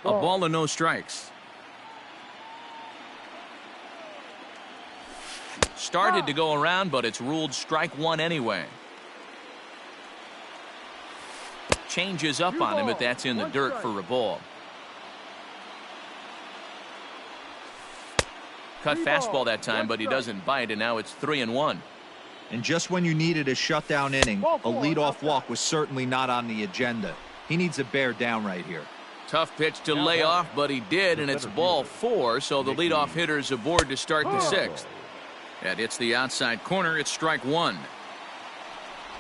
Speaker 1: A ball and no strikes. Started to go around, but it's ruled strike 1 anyway. Changes up on him, but that's in the dirt for a ball. Cut fastball that time, but he doesn't bite, and now it's 3-1.
Speaker 4: And just when you needed a shutdown inning, a leadoff walk was certainly not on the agenda. He needs a bear down right here.
Speaker 1: Tough pitch to lay off, but he did, and it's ball 4, so the leadoff hitter's aboard to start the 6th. That hits the outside corner. It's strike 1.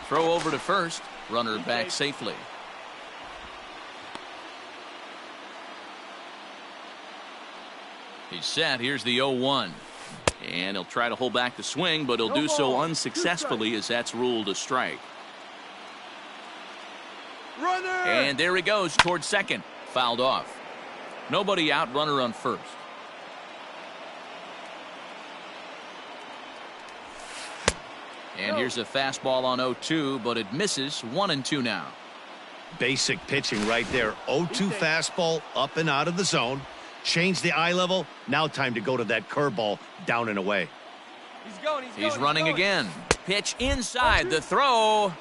Speaker 1: Throw over to first. Runner back safely. He's set. Here's the 0-1. And he'll try to hold back the swing, but he'll do so unsuccessfully as that's ruled a strike.
Speaker 6: Runner!
Speaker 1: And there he goes towards second. Fouled off. Nobody out. Runner on first. And here's a fastball on 0-2, but it misses. 1-2 now.
Speaker 3: Basic pitching right there. 0-2 fastball up and out of the zone. Change the eye level. Now time to go to that curveball down and away.
Speaker 1: He's running again. Pitch inside. The throw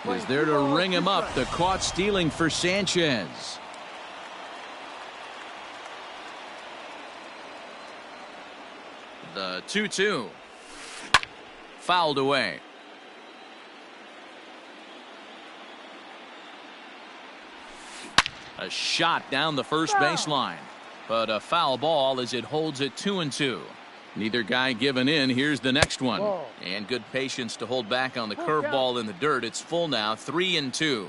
Speaker 1: is there to ring him up. The caught stealing for Sanchez. The 2-2. Fouled away. A shot down the first baseline, but a foul ball as it holds it 2-2. Neither guy giving in. Here's the next one. And good patience to hold back on the curveball in the dirt. It's full now. 3-2.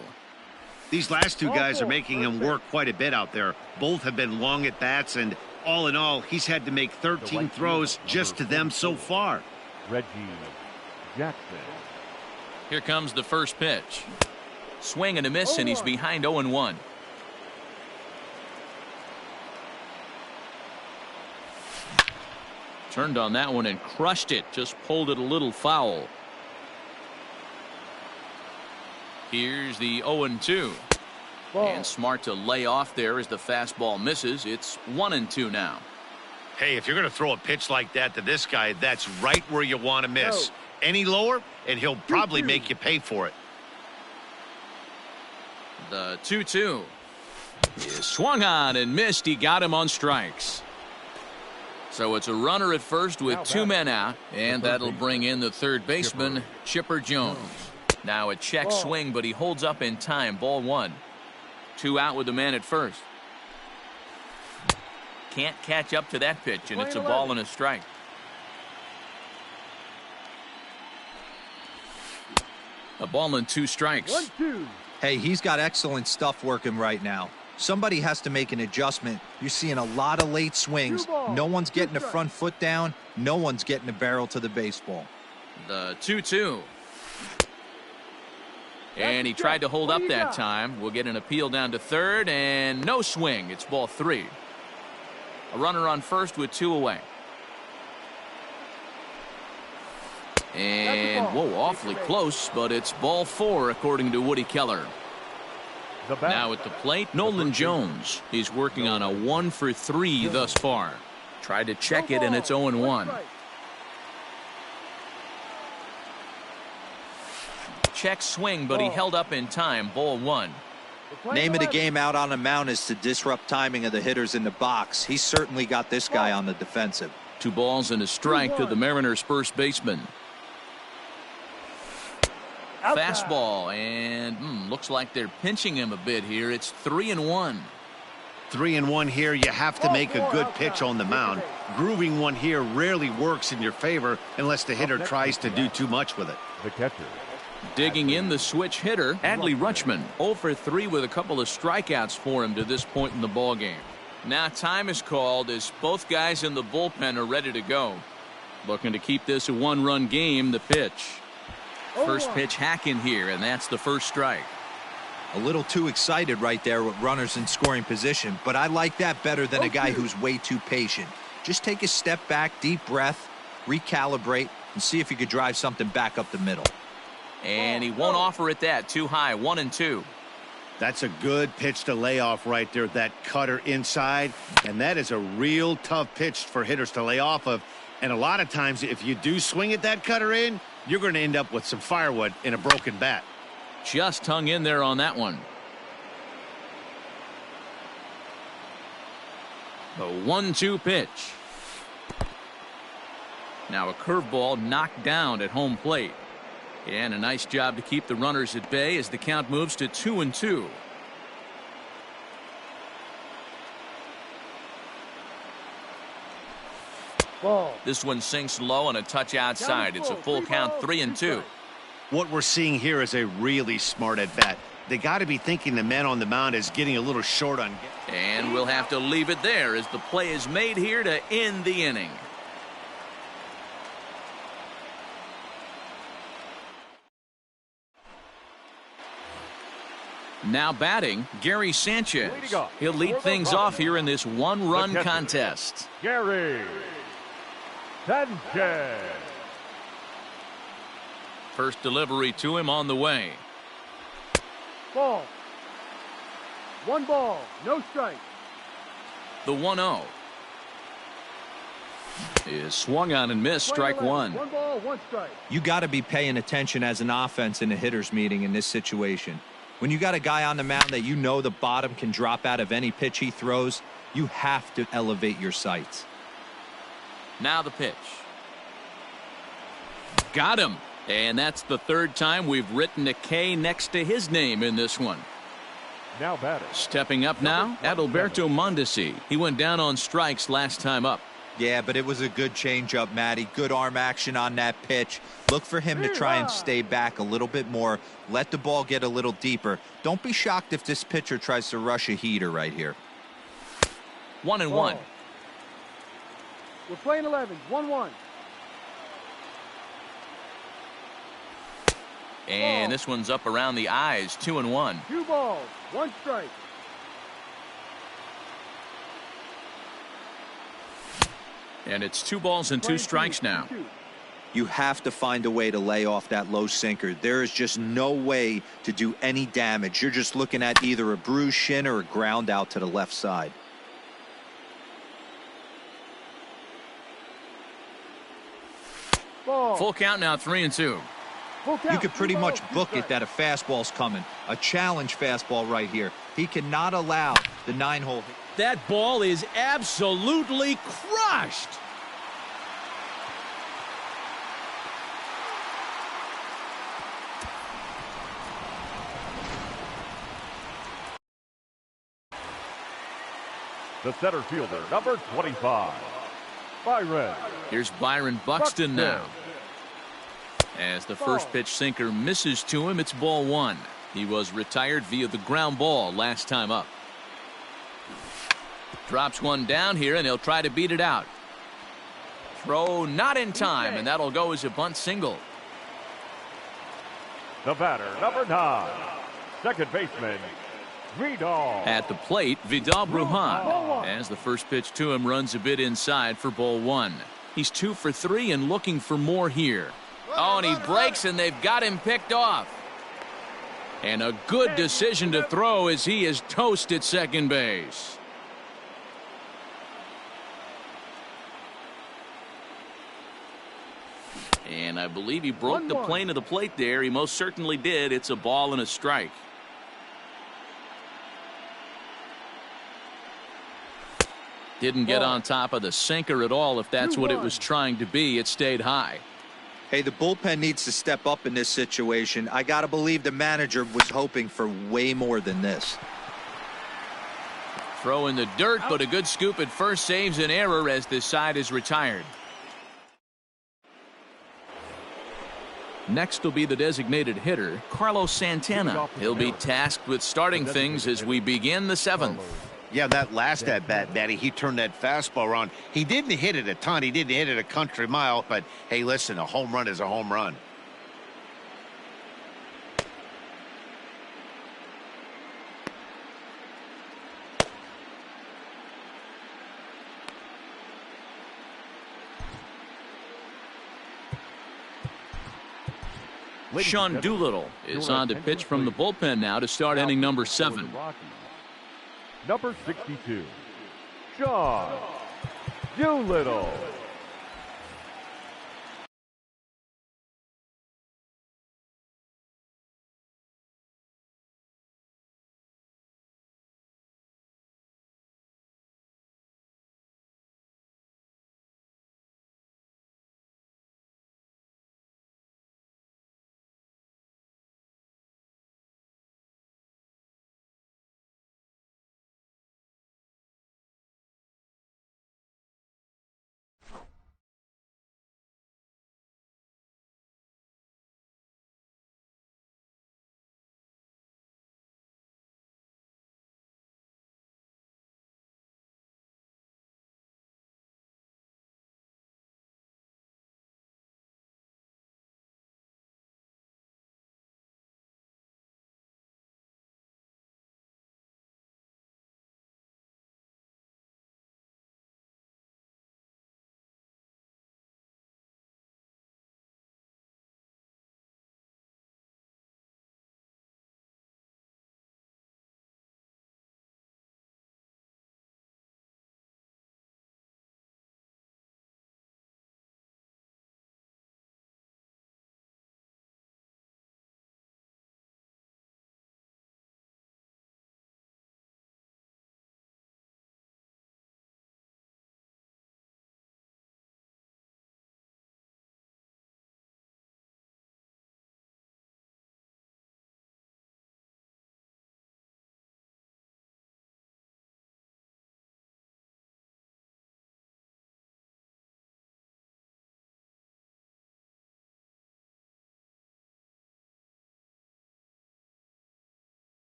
Speaker 3: These last two guys are making him work quite a bit out there. Both have been long at bats, and all in all, he's had to make 13 throws just to them so far.
Speaker 2: Reggie Jackson.
Speaker 1: Here comes the first pitch. Swing and a miss, and he's behind 0-1. Turned on that one and crushed it. Just pulled it a little foul. Here's the 0-2. And smart to lay off there as the fastball misses. It's 1-2 now.
Speaker 3: Hey, if you're going to throw a pitch like that to this guy, that's right where you want to miss. Any lower, and he'll probably make you pay for it.
Speaker 1: The 2-2 is swung on and missed. He got him on strikes. So it's a runner at first with two men out, and that'll bring in the third baseman, Chipper Jones. Now a check swing, but he holds up in time. Ball one. Two out with the man at first. Can't catch up to that pitch, and it's a ball and a strike. A ball and 2 strikes.
Speaker 4: Hey, he's got excellent stuff working right now. Somebody has to make an adjustment. You're seeing a lot of late swings. No one's getting the front foot down. No one's getting the barrel to the baseball.
Speaker 1: The 2-2. And he tried to hold up that time. We'll get an appeal down to third, and no swing. It's ball 3. A runner on first with 2 away. And, whoa, awfully close, but it's ball 4 according to Woody Keller. Now at the plate, Nolan Jones. He's working on a 1-for-3 thus far. Tried to check it, and it's 0-1. Check swing, but he held up in time. Ball 1.
Speaker 4: Name of the game out on the mound is to disrupt timing of the hitters in the box. He's certainly got this guy on the defensive.
Speaker 1: 2 balls and a strike to the Mariners' first baseman. Fastball, and looks like they're pinching him a bit here. It's 3-1.
Speaker 3: 3-1 here. You have to make a good pitch on the mound. Grooving one here rarely works in your favor unless the hitter tries to do too much with it.
Speaker 2: The catcher.
Speaker 1: Digging in the switch hitter, Adley Rutschman. 0-for-3 with a couple of strikeouts for him to this point in the ballgame. Now time is called as both guys in the bullpen are ready to go. Looking to keep this a 1-run game. The pitch. First pitch hack in here, and that's the first strike.
Speaker 4: A little too excited right there with runners in scoring position, but I like that better than a guy who's way too patient. Just take a step back, deep breath, recalibrate, and see if you could drive something back up the middle.
Speaker 1: And he won't offer it that. Too high. 1-2.
Speaker 3: That's a good pitch to lay off right there. That cutter inside, and that is a real tough pitch for hitters to lay off of. And a lot of times, if you do swing at that cutter in, you're going to end up with some firewood in a broken bat.
Speaker 1: Just hung in there on that one. The 1-2 pitch. Now a curveball knocked down at home plate. And a nice job to keep the runners at bay as the count moves to 2-2. This one sinks low and a touch outside. It's a full count. 3-2.
Speaker 3: What we're seeing here is a really smart at bat. They got to be thinking the man on the mound is getting a little short on.
Speaker 1: And we'll have to leave it there as the play is made here to end the inning. Now batting, Gary Sanchez. He'll lead things off here in this 1-run contest.
Speaker 2: Gary Sanchez.
Speaker 1: First delivery to him on the way.
Speaker 2: Ball. 1 ball, no strike.
Speaker 1: The 1-0 is swung on and missed. Strike one.
Speaker 2: 1 ball, 1 strike.
Speaker 4: You got to be paying attention as an offense in a hitter's meeting in this situation. When you got a guy on the mound that you know the bottom can drop out of any pitch he throws, you have to elevate your sights.
Speaker 1: Now the pitch. Got him. And that's the 3rd time we've written a K next to his name in this one.
Speaker 2: Now batter.
Speaker 1: Stepping up now, Adalberto Mondesi. He went down on strikes last time up.
Speaker 4: Yeah, but it was a good changeup, Matty. Good arm action on that pitch. Look for him to try and stay back a little bit more. Let the ball get a little deeper. Don't be shocked if this pitcher tries to rush a heater right here.
Speaker 1: 1-1.
Speaker 2: We're playing 11. 1-1.
Speaker 1: And this one's up around the eyes. 2-1.
Speaker 2: 2 balls, 1 strike.
Speaker 1: And it's 2 balls and 2 strikes now.
Speaker 4: You have to find a way to lay off that low sinker. There is just no way to do any damage. You're just looking at either a bruised shin or a ground out to the left side.
Speaker 2: Ball.
Speaker 1: Full count now. 3-2.
Speaker 4: You could pretty much book it that a fastball's coming. A challenge fastball right here. He cannot allow the 9-hole.
Speaker 1: That ball is absolutely crushed.
Speaker 2: The center fielder, number 25, Byron.
Speaker 1: Here's Byron Buxton now. As the first pitch sinker misses to him, it's ball 1. He was retired via the ground ball last time up. Drops one down here, and he'll try to beat it out. Throw not in time, and that'll go as a bunt single.
Speaker 2: The batter, number 9, second baseman, Vidal.
Speaker 1: At the plate, Vidal Brujan. As the first pitch to him runs a bit inside for ball 1. He's 2 for 3 and looking for more here. Oh, and he breaks, and they've got him picked off. And a good decision to throw as he is toast at second base. And I believe he broke the plane of the plate there. He most certainly did. It's a ball and a strike. Didn't get on top of the sinker at all. If that's what it was trying to be, it stayed high.
Speaker 4: Hey, the bullpen needs to step up in this situation. I got to believe the manager was hoping for way more than this.
Speaker 1: Throw in the dirt, but a good scoop at first saves an error as this side is retired. Next will be the designated hitter, Carlos Santana. He'll be tasked with starting things as we begin the 7th.
Speaker 3: Yeah, that last at-bat, Matty, he turned that fastball around. He didn't hit it a ton. He didn't hit it a country mile. But, hey, listen, a home run is a home run.
Speaker 1: Sean Doolittle is on to pitch from the bullpen now to start inning number 7.
Speaker 2: Number 62, Sean Doolittle.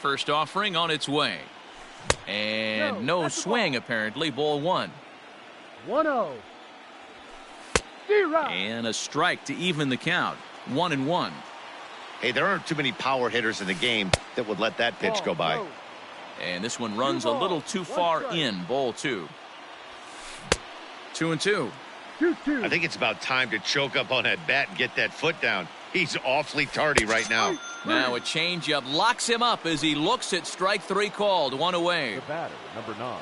Speaker 1: First offering on its way. And no swing, apparently. Ball 1.
Speaker 6: 1-0.
Speaker 1: And a strike to even the count. 1-1.
Speaker 3: Hey, there aren't too many power hitters in the game that would let that pitch go by.
Speaker 1: And this one runs a little too far in. Ball 2. 2-2.
Speaker 3: I think it's about time to choke up on that bat and get that foot down. He's awfully tardy right now.
Speaker 1: Now a changeup locks him up as he looks at strike 3 called. 1 away.
Speaker 2: The batter, number 9.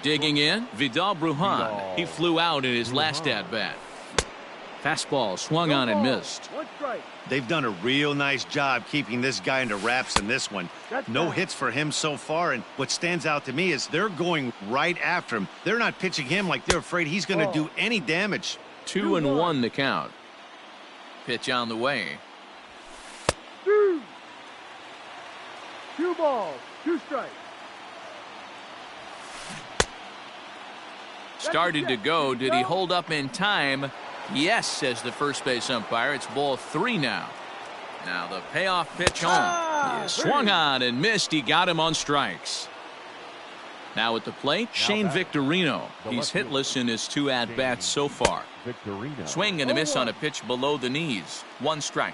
Speaker 1: Digging in, Vidal Brujan. He flew out in his last at-bat. Fastball swung on and missed.
Speaker 3: They've done a real nice job keeping this guy into wraps in this one. No hits for him so far, and what stands out to me is they're going right after him. They're not pitching him like they're afraid he's going to do any damage.
Speaker 1: 2-1 the count. Pitch on the way.
Speaker 6: 2 balls, 2 strikes.
Speaker 1: Started to go. Did he hold up in time? Yes, says the first base umpire. It's ball 3 now. Now the payoff pitch home. He swung on and missed. He got him on strikes. Now at the plate, Shane Victorino. He's hitless in his 2 at-bats so far. Swing and a miss on a pitch below the knees. 1 strike.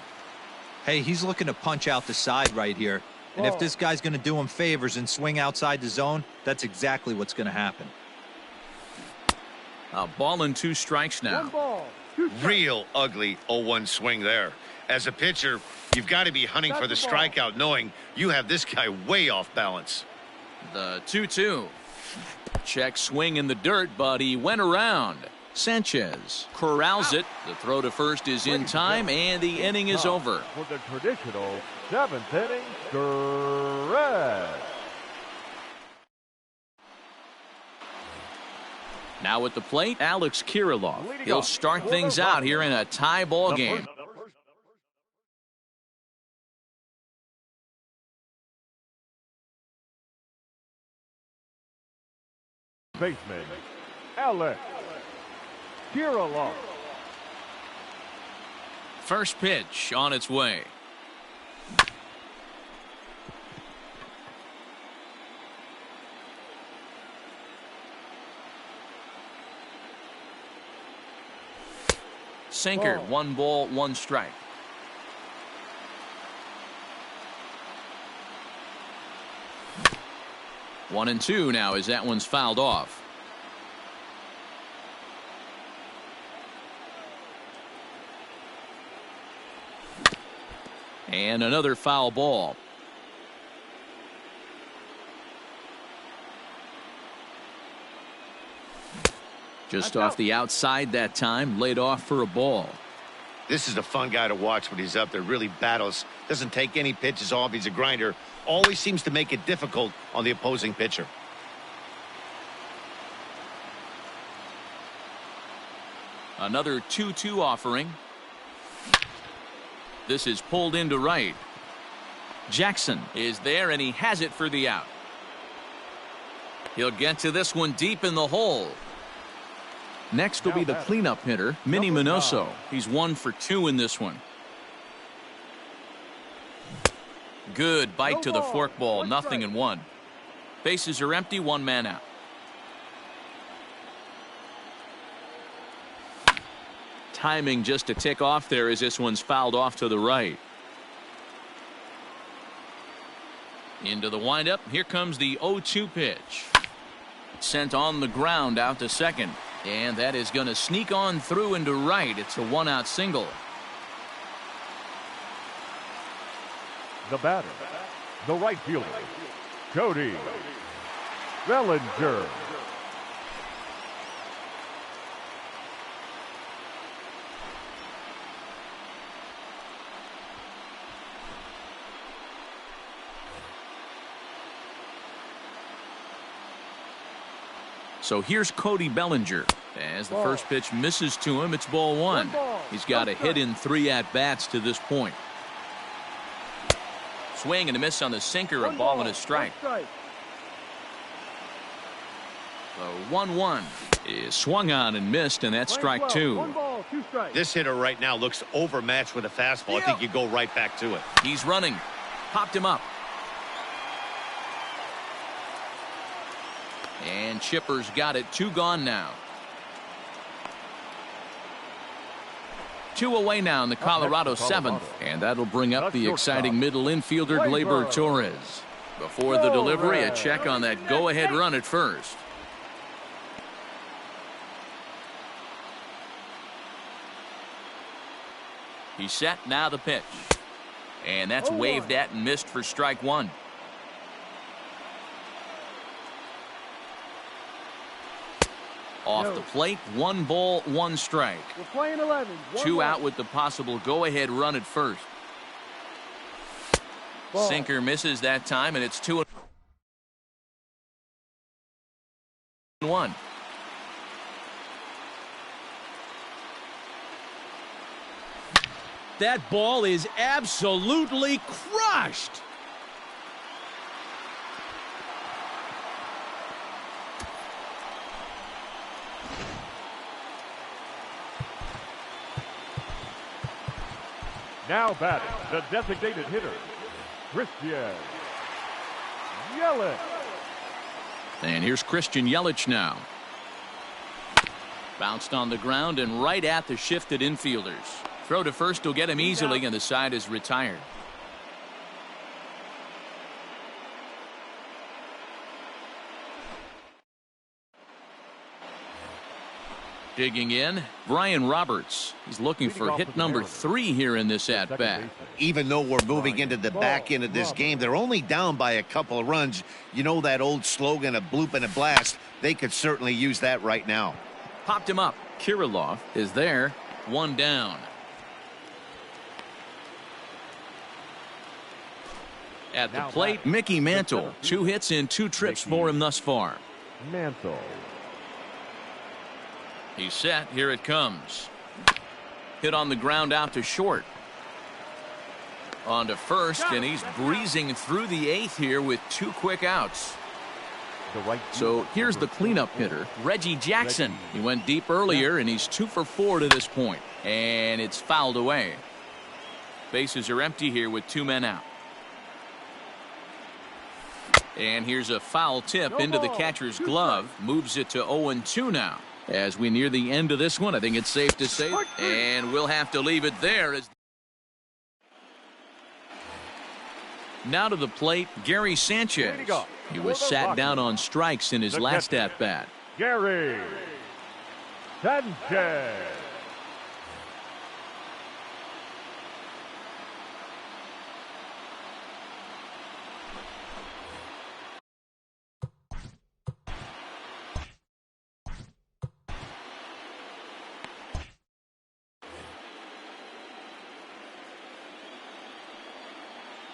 Speaker 4: Hey, he's looking to punch out the side right here. And if this guy's going to do him favors and swing outside the zone, that's exactly what's going to happen.
Speaker 1: A ball and 2 strikes now.
Speaker 6: 1 ball, 2 strikes.
Speaker 3: Real ugly 0-1 swing there. As a pitcher, you've got to be hunting for the strikeout, knowing you have this guy way off balance.
Speaker 1: The 2-2. Check swing in the dirt, but he went around. Sanchez corrals it. The throw to first is in time, and the inning is over.
Speaker 2: For the traditional 7th inning stretch.
Speaker 1: Now at the plate, Alex Kirilloff. He'll start things out here in a tie ball game.
Speaker 2: Baseman, Alex Kirilloff.
Speaker 1: First pitch on its way. Sinker, 1 ball, 1 strike. One and 2 now as that one's fouled off. And another foul ball. Just off the outside that time, laid off for a ball.
Speaker 3: This is a fun guy to watch when he's up there. Really battles. Doesn't take any pitches off. He's a grinder. Always seems to make it difficult on the opposing pitcher.
Speaker 1: Another 2-2 offering. This is pulled into right. Jackson is there, and he has it for the out. He'll get to this one deep in the hole. Next will be the cleanup hitter, Minnie Minoso. He's 1 for 2 in this one. Good bite to the forkball, 0-1. Bases are empty, 1 man out. Timing just a tick off there as this one's fouled off to the right. Into the windup. Here comes the 0-2 pitch. Sent on the ground out to second. And that is going to sneak on through into right. It's a 1-out single.
Speaker 2: The batter, the right fielder, Cody Bellinger.
Speaker 1: So here's Cody Bellinger. As the first pitch misses to him, it's ball 1. He's got a hit in 3 at-bats to this point. Swing and a miss on the sinker, a ball and a strike. The 1-1 is swung on and missed, and that's strike 2.
Speaker 3: This hitter right now looks overmatched with a fastball. I think you go right back to it.
Speaker 1: He's running. Popped him up. And Chipper's got it. 2 gone now. 2 away now in the Colorado 7th. And that'll bring up the exciting middle infielder Gleyber Torres. Before the delivery, a check on that go-ahead run at first. He's set. Now the pitch. And that's waved at and missed for strike 1. Off the plate, 1 ball, 1 strike.
Speaker 6: We're playing 11.
Speaker 1: 2 out with the possible go-ahead run at first.
Speaker 6: Ball.
Speaker 1: Sinker misses that time, and it's 2-1. That ball is absolutely crushed.
Speaker 2: Now batting, the designated hitter, Christian Yelich.
Speaker 1: And here's Christian Yelich now. Bounced on the ground and right at the shifted infielders. Throw to first will get him easily, and the side is retired. Digging in, Brian Roberts. He's looking for hit number 3 here in this at-bat.
Speaker 3: Even though we're moving into the back end of this game, they're only down by a couple of runs. You know that old slogan, a bloop and a blast. They could certainly use that right now.
Speaker 1: Popped him up. Kirilloff is there. 1 down. At the plate, Mickey Mantle. 2 hits in 2 trips for him thus far.
Speaker 2: Mantle.
Speaker 1: He's set. Here it comes. Hit on the ground out to short. On to first, and he's breezing through the 8th here with 2 quick outs. So here's the cleanup hitter, Reggie Jackson. He went deep earlier, and he's 2 for 4 to this point. And it's fouled away. Bases are empty here with 2 men out. And here's a foul tip into the catcher's glove. Moves it to 0-2 now. As we near the end of this one, I think it's safe to say, and we'll have to leave it there. Now to the plate, Gary Sanchez. He was sat down on strikes in his last at-bat.
Speaker 2: Gary Sanchez.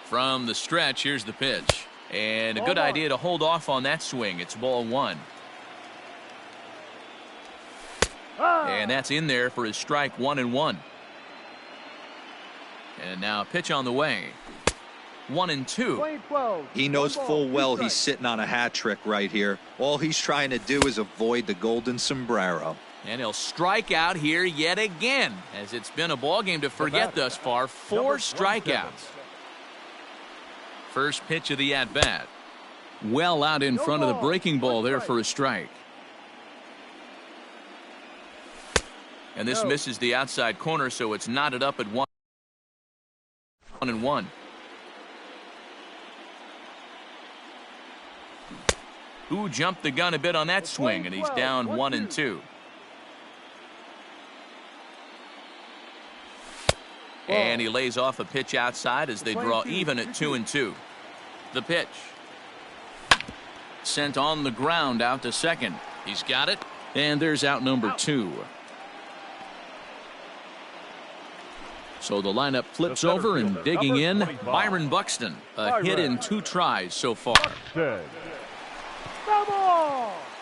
Speaker 1: From the stretch, here's the pitch. And a good idea to hold off on that swing. It's ball 1. And that's in there for his strike 1-1. And now a pitch on the way. 1-2.
Speaker 4: He knows full well he's sitting on a hat trick right here. All he's trying to do is avoid the golden sombrero.
Speaker 1: And he'll strike out here yet again, as it's been a ball game to forget thus far. 4 strikeouts. First pitch of the at-bat. Well out in front of the breaking ball there for a strike. And this misses the outside corner, so it's knotted up at 1-1. Who jumped the gun a bit on that swing, and he's down 1-2. And he lays off a pitch outside as they draw even at 2-2. The pitch. Sent on the ground out to second. He's got it. And there's out number 2. So the lineup flips over, and digging in, Byron Buxton. A hit in 2 tries so far.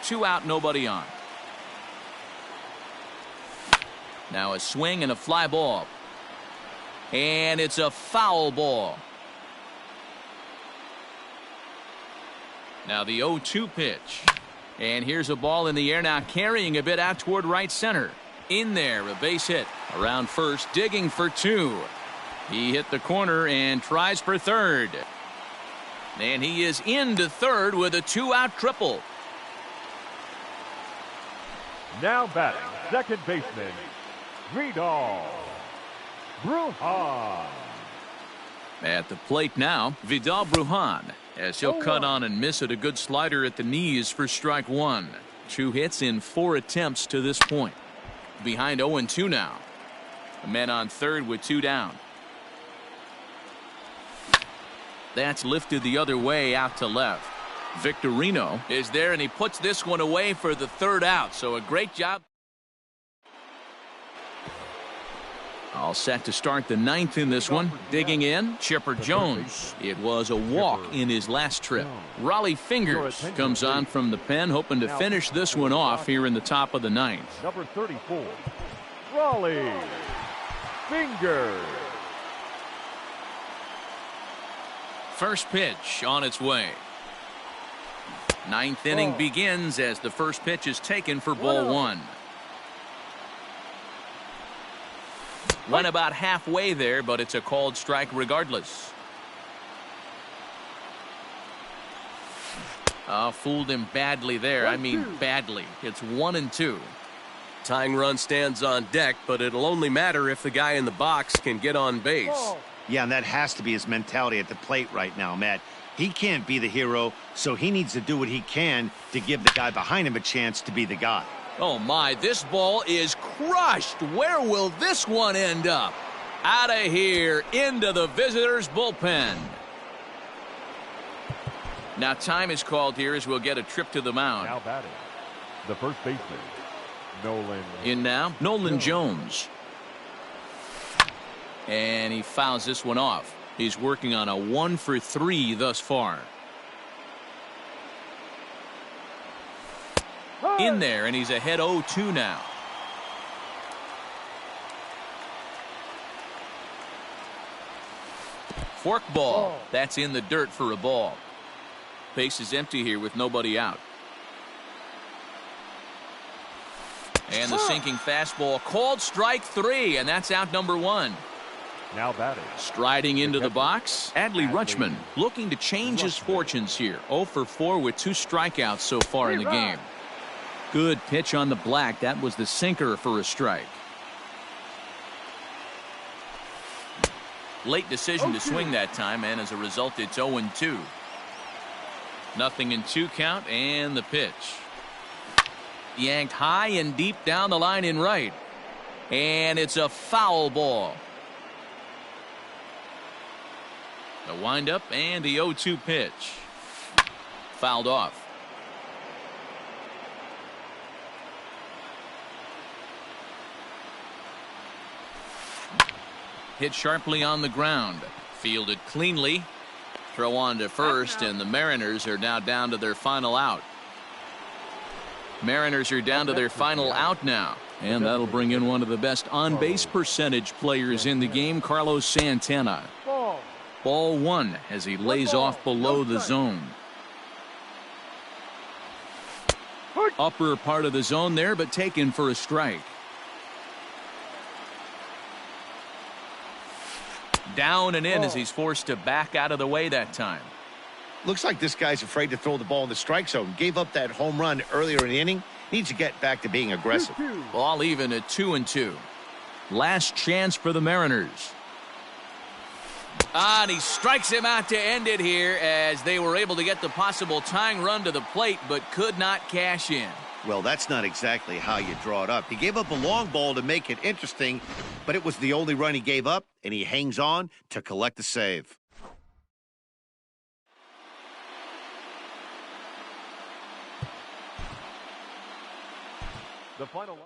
Speaker 1: 2 out, nobody on. Now a swing and a fly ball. And it's a foul ball. Now the 0-2 pitch. And here's a ball in the air now, carrying a bit out toward right center. In there, a base hit. Around first, digging for 2. He hit the corner and tries for third. And he is into third with a 2-out triple.
Speaker 2: Now batting, second baseman, Vidal Brujan.
Speaker 1: At the plate now, Vidal Brujan, as he'll cut on and miss it. A good slider at the knees for strike one. 2 hits in 4 attempts to this point. Behind 0-2 now. A man on third with 2 down. That's lifted the other way out to left. Victorino is there, and he puts this one away for the 3rd out. So a great job. All set to start the 9th in this one. Digging in, Chipper Jones. It was a walk in his last trip. Raleigh Fingers comes on from the pen, hoping to finish this one off here in the top of the 9th.
Speaker 2: Number 34, Raleigh Fingers.
Speaker 1: First pitch on its way. 9th inning begins as the first pitch is taken for ball 1. Went about halfway there, but it's a called strike regardless. Fooled him badly there. I mean badly. It's 1-2.
Speaker 5: Tying run stands on deck, but it'll only matter if the guy in the box can get on base.
Speaker 3: Yeah, and that has to be his mentality at the plate right now, Matt. He can't be the hero, so he needs to do what he can to give the guy behind him a chance to be the guy.
Speaker 1: Oh my, this ball is crushed. Where will this one end up? Out of here, into the visitors' bullpen. Now time is called here as we'll get a trip to the mound.
Speaker 2: Now batting, the first baseman, Nolan.
Speaker 1: In now, Nolan Jones. And he fouls this one off. He's working on a 1-for-3 thus far. In there, and he's ahead 0-2 now. Fork ball. That's in the dirt for a ball. Base is empty here with nobody out. And the sinking fastball called strike 3, and that's out number 1.
Speaker 2: Now batting,
Speaker 1: Striding into the box, Adley Rutschman looking to change his fortunes here. 0-for-4 with 2 strikeouts so far in the game. Good pitch on the black. That was the sinker for a strike. Late decision to swing that time, and as a result, it's 0-2. 0-2 count, and the pitch. Yanked high and deep down the line in right. And it's a foul ball. The windup and the 0-2 pitch. Fouled off. Hit sharply on the ground. Fielded cleanly. Throw on to first, and the Mariners are now down to their final out. Mariners are down to their final out now. And that'll bring in one of the best on-base percentage players in the game, Carlos Santana. Ball 1 as he lays off below the zone. Upper part of the zone there, but taken for a strike. Down and in as he's forced to back out of the way that time.
Speaker 3: Looks like this guy's afraid to throw the ball in the strike zone. Gave up that home run earlier in the inning. Needs to get back to being aggressive.
Speaker 1: Ball even at 2-2. Last chance for the Mariners. And he strikes him out to end it here as they were able to get the possible tying run to the plate but could not cash in.
Speaker 3: Well, that's not exactly how you draw it up. He gave up a long ball to make it interesting, but it was the only run he gave up, and he hangs on to collect the save.
Speaker 2: the final